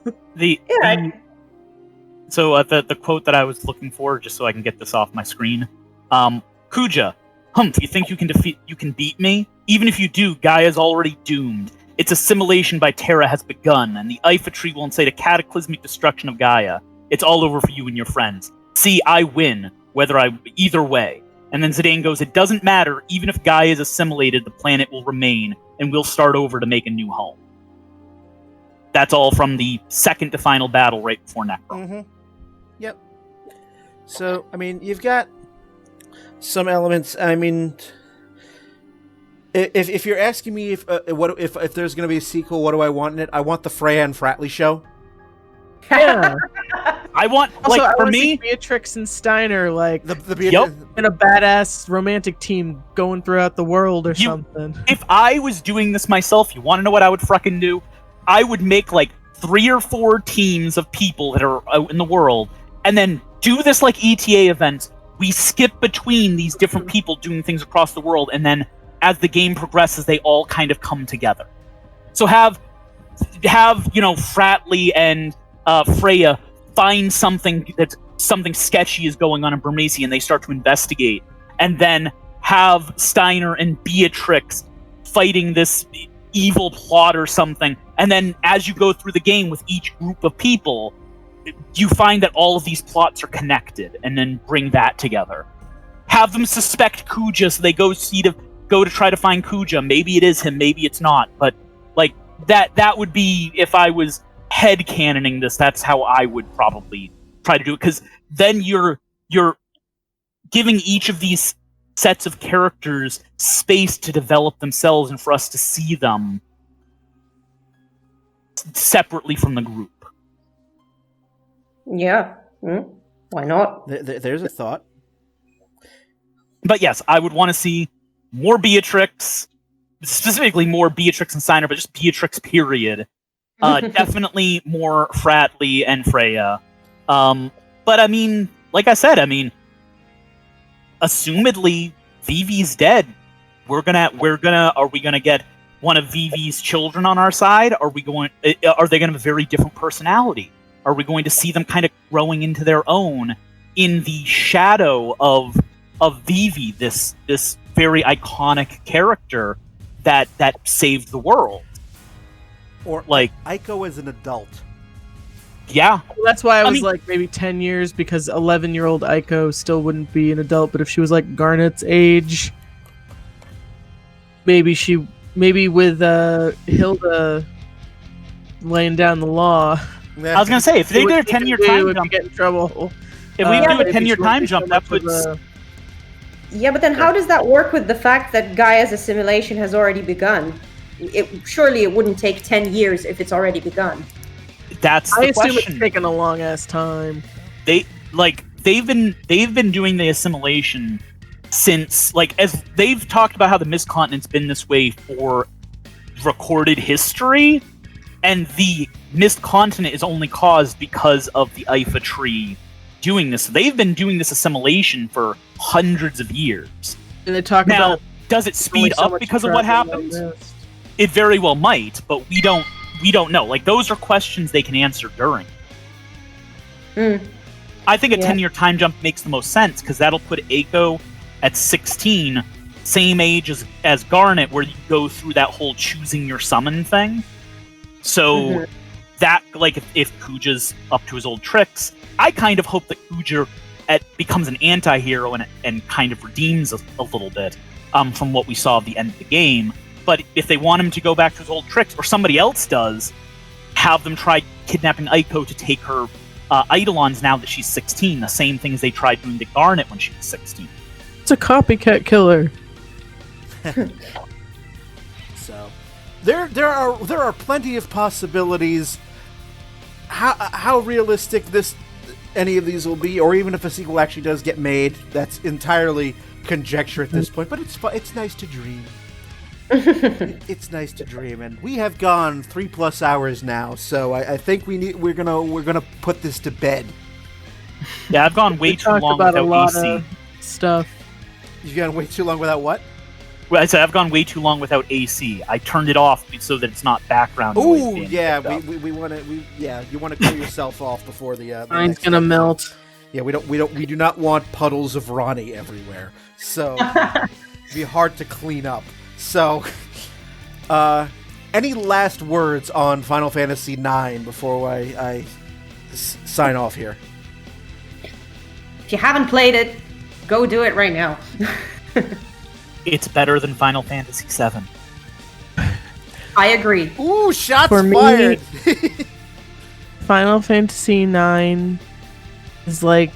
So the quote that I was looking for, just so I can get this off my screen, Kuja, Humph, you think you can beat me? Even if you do, Gaia's already doomed. Its assimilation by Terra has begun, and the Ifa tree will incite a cataclysmic destruction of Gaia. It's all over for you and your friends. See, I win, either way. And then Zidane goes, it doesn't matter, even if Gaia is assimilated, the planet will remain, and we'll start over to make a new home. That's all from the second to final battle right before Necro. Mm-hmm. Yep. So, I mean, you've got some elements. I mean, if you're asking me if there's going to be a sequel, what do I want in it? I want the Freya and Fratley show. Yeah. I want, also, like, for me, Beatrix and Steiner, like, Yep. in a badass romantic team going throughout the world or something. If I was doing this myself, you want to know what I would frickin' do? I would make like 3 or 4 teams of people that are out in the world, and then do this like ETA events. We skip between these different people doing things across the world, and then as the game progresses, they all kind of come together. So have Fratley and Freya find something sketchy is going on in Burmecia, and they start to investigate, and then have Steiner and Beatrix fighting this evil plot or something, and then as you go through the game with each group of people, you find that all of these plots are connected, and then bring that together. Have them suspect Kuja, so they go to try to find Kuja. Maybe it is him, maybe it's not, but like that would be, if I was headcanoning this, that's how I would probably try to do it, because then you're giving each of these sets of characters space to develop themselves and for us to see them separately from the group. Yeah. Why not? There's a thought. But yes, I would want to see more Beatrix, specifically more Beatrix and Steiner, but just Beatrix, period. Definitely more Fratley and Freya. But I mean, like I said, assumedly Vivi's dead. Are we gonna get one of Vivi's children on our side? Are they gonna have a very different personality? Are we going to see them kind of growing into their own in the shadow of Vivi, this very iconic character that saved the world. Or Like Aiko as an adult. Yeah. Well, that's why I was mean, like maybe 10 years, because 11-year-old Aiko still wouldn't be an adult, but if she was like Garnet's age, maybe with Hilda laying down the law. I was gonna say, if they did a 10-year time jump, get in trouble. If we do a maybe 10-year she won't time be so jump, that much of puts. Yeah, but then how does that work with the fact that Gaia's assimilation has already begun? Surely it wouldn't take 10 years if it's already begun. That's the I assume question. it's taken a long ass time. They've been doing the assimilation since, like, as they've talked about how the Mist Continent's been this way for recorded history, and the Mist Continent is only caused because of the Ifa tree doing this. They've been doing this assimilation for hundreds of years. And they talk Now, about does it speed up because of what happens? It very well might, but we don't know. Like, those are questions they can answer during. I think a 10-year time jump makes the most sense, because that'll put Aiko at 16, same age as Garnet, where you go through that whole choosing your summon thing. So that, like, if Kuja's up to his old tricks, I kind of hope that Kuja becomes an anti-hero and kind of redeems a little bit from what we saw at the end of the game. But if they want him to go back to his old tricks, or somebody else does, have them try kidnapping Aiko to take her Eidolons now that she's 16, the same thing as they tried doing to Garnet when she was 16. It's a copycat killer. So there are plenty of possibilities. How realistic any of these will be, or even if a sequel actually does get made, that's entirely conjecture at this point. But it's nice to dream. It's nice to dream, and we have gone 3+ hours now, so I think we're gonna put this to bed. Yeah, I've gone way too long about without a lot AC. of stuff. You've gone way too long without what? Well, I said I've gone way too long without AC. I turned it off so that it's not background noise. Ooh, being yeah, picked up. we want to. You want to cool yourself off before the. Mine's next gonna episode. melt. Yeah, we do not want puddles of Ronny everywhere. So it'd be hard to clean up. So, any last words on Final Fantasy IX before I sign off here? If you haven't played it, go do it right now. It's better than Final Fantasy VII. I agree. Ooh, shots For me- fired! Final Fantasy IX is like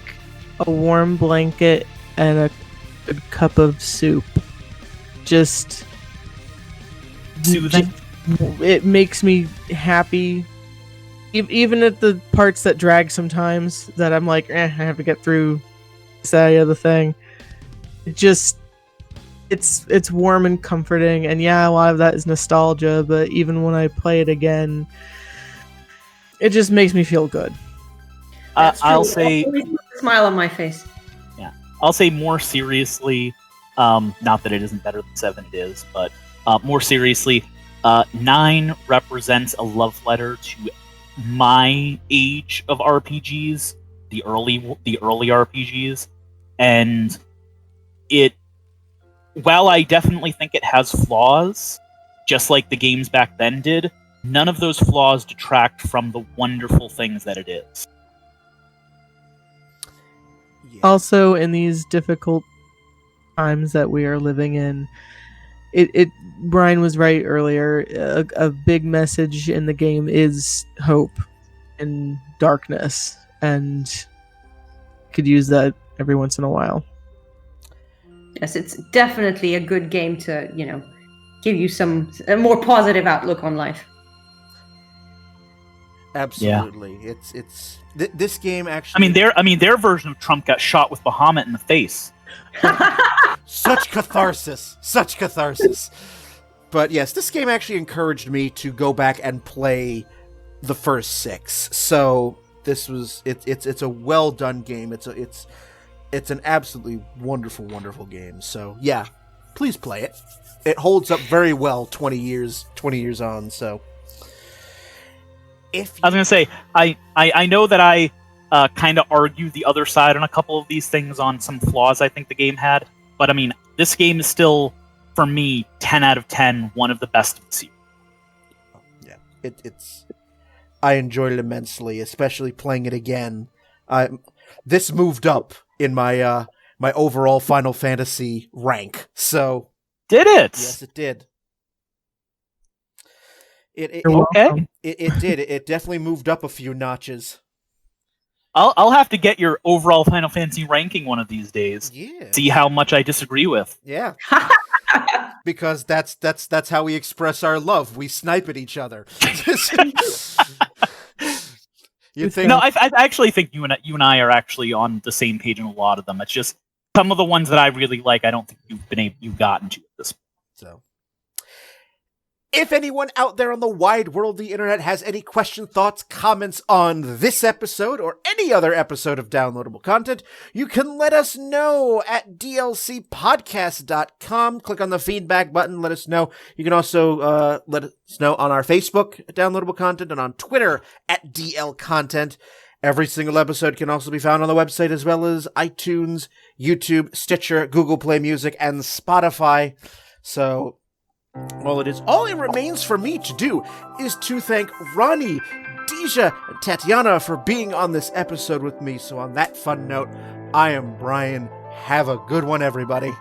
a warm blanket and a good cup of soup. Just Soothing. It makes me happy. Even at the parts that drag sometimes, that I'm like, I have to get through that other thing. It's warm and comforting, and yeah, a lot of that is nostalgia, but even when I play it again, it just makes me feel good. That's true. I'll say, Always put a smile on my face. I'll say more seriously. Not that it isn't better than 7, it is, but more seriously, 9 represents a love letter to my age of RPGs, the early RPGs, and while I definitely think it has flaws, just like the games back then did, none of those flaws detract from the wonderful things that it is. Yeah. Also, in these difficult times that we are living in, Brian was right earlier. A big message in the game is hope and darkness, and could use that every once in a while. Yes, it's definitely a good game to, give you a more positive outlook on life. Absolutely, it's this game actually. Their version of Trump got shot with Bahamut in the face. Such catharsis. But yes, this game actually encouraged me to go back and play the first 6. So this was it's a well done game. It's an absolutely wonderful game. So yeah, please play it. It holds up very well 20 years on. So I was gonna say, I know that I kind of argue the other side on a couple of these things on some flaws I think the game had, but I mean, this game is still for me, 10 out of 10, one of the best of the series. Yeah, it's. I enjoyed it immensely, especially playing it again. This moved up in my my overall Final Fantasy rank. So Did it? yes, it did. It Okay. It did. It definitely moved up a few notches. I'll have to get your overall Final Fantasy ranking one of these days. Yeah. See how much I disagree with. Yeah. Because that's how we express our love. We snipe at each other. You think? No, I actually think you and I are actually on the same page in a lot of them. It's just some of the ones that I really like. I don't think you've gotten to at this point. So, if anyone out there on the wide world, the internet, has any question, thoughts, comments on this episode or any other episode of downloadable content, you can let us know at dlcpodcast.com. Click on the feedback button, let us know. You can also let us know on our Facebook at downloadable content and on Twitter at DL content. Every single episode can also be found on the website as well as iTunes, YouTube, Stitcher, Google Play Music, and Spotify. So, all it remains for me to do is to thank Ronny, Dejah, and Tatiana for being on this episode with me. So on that fun note, I am Brian. Have a good one, everybody.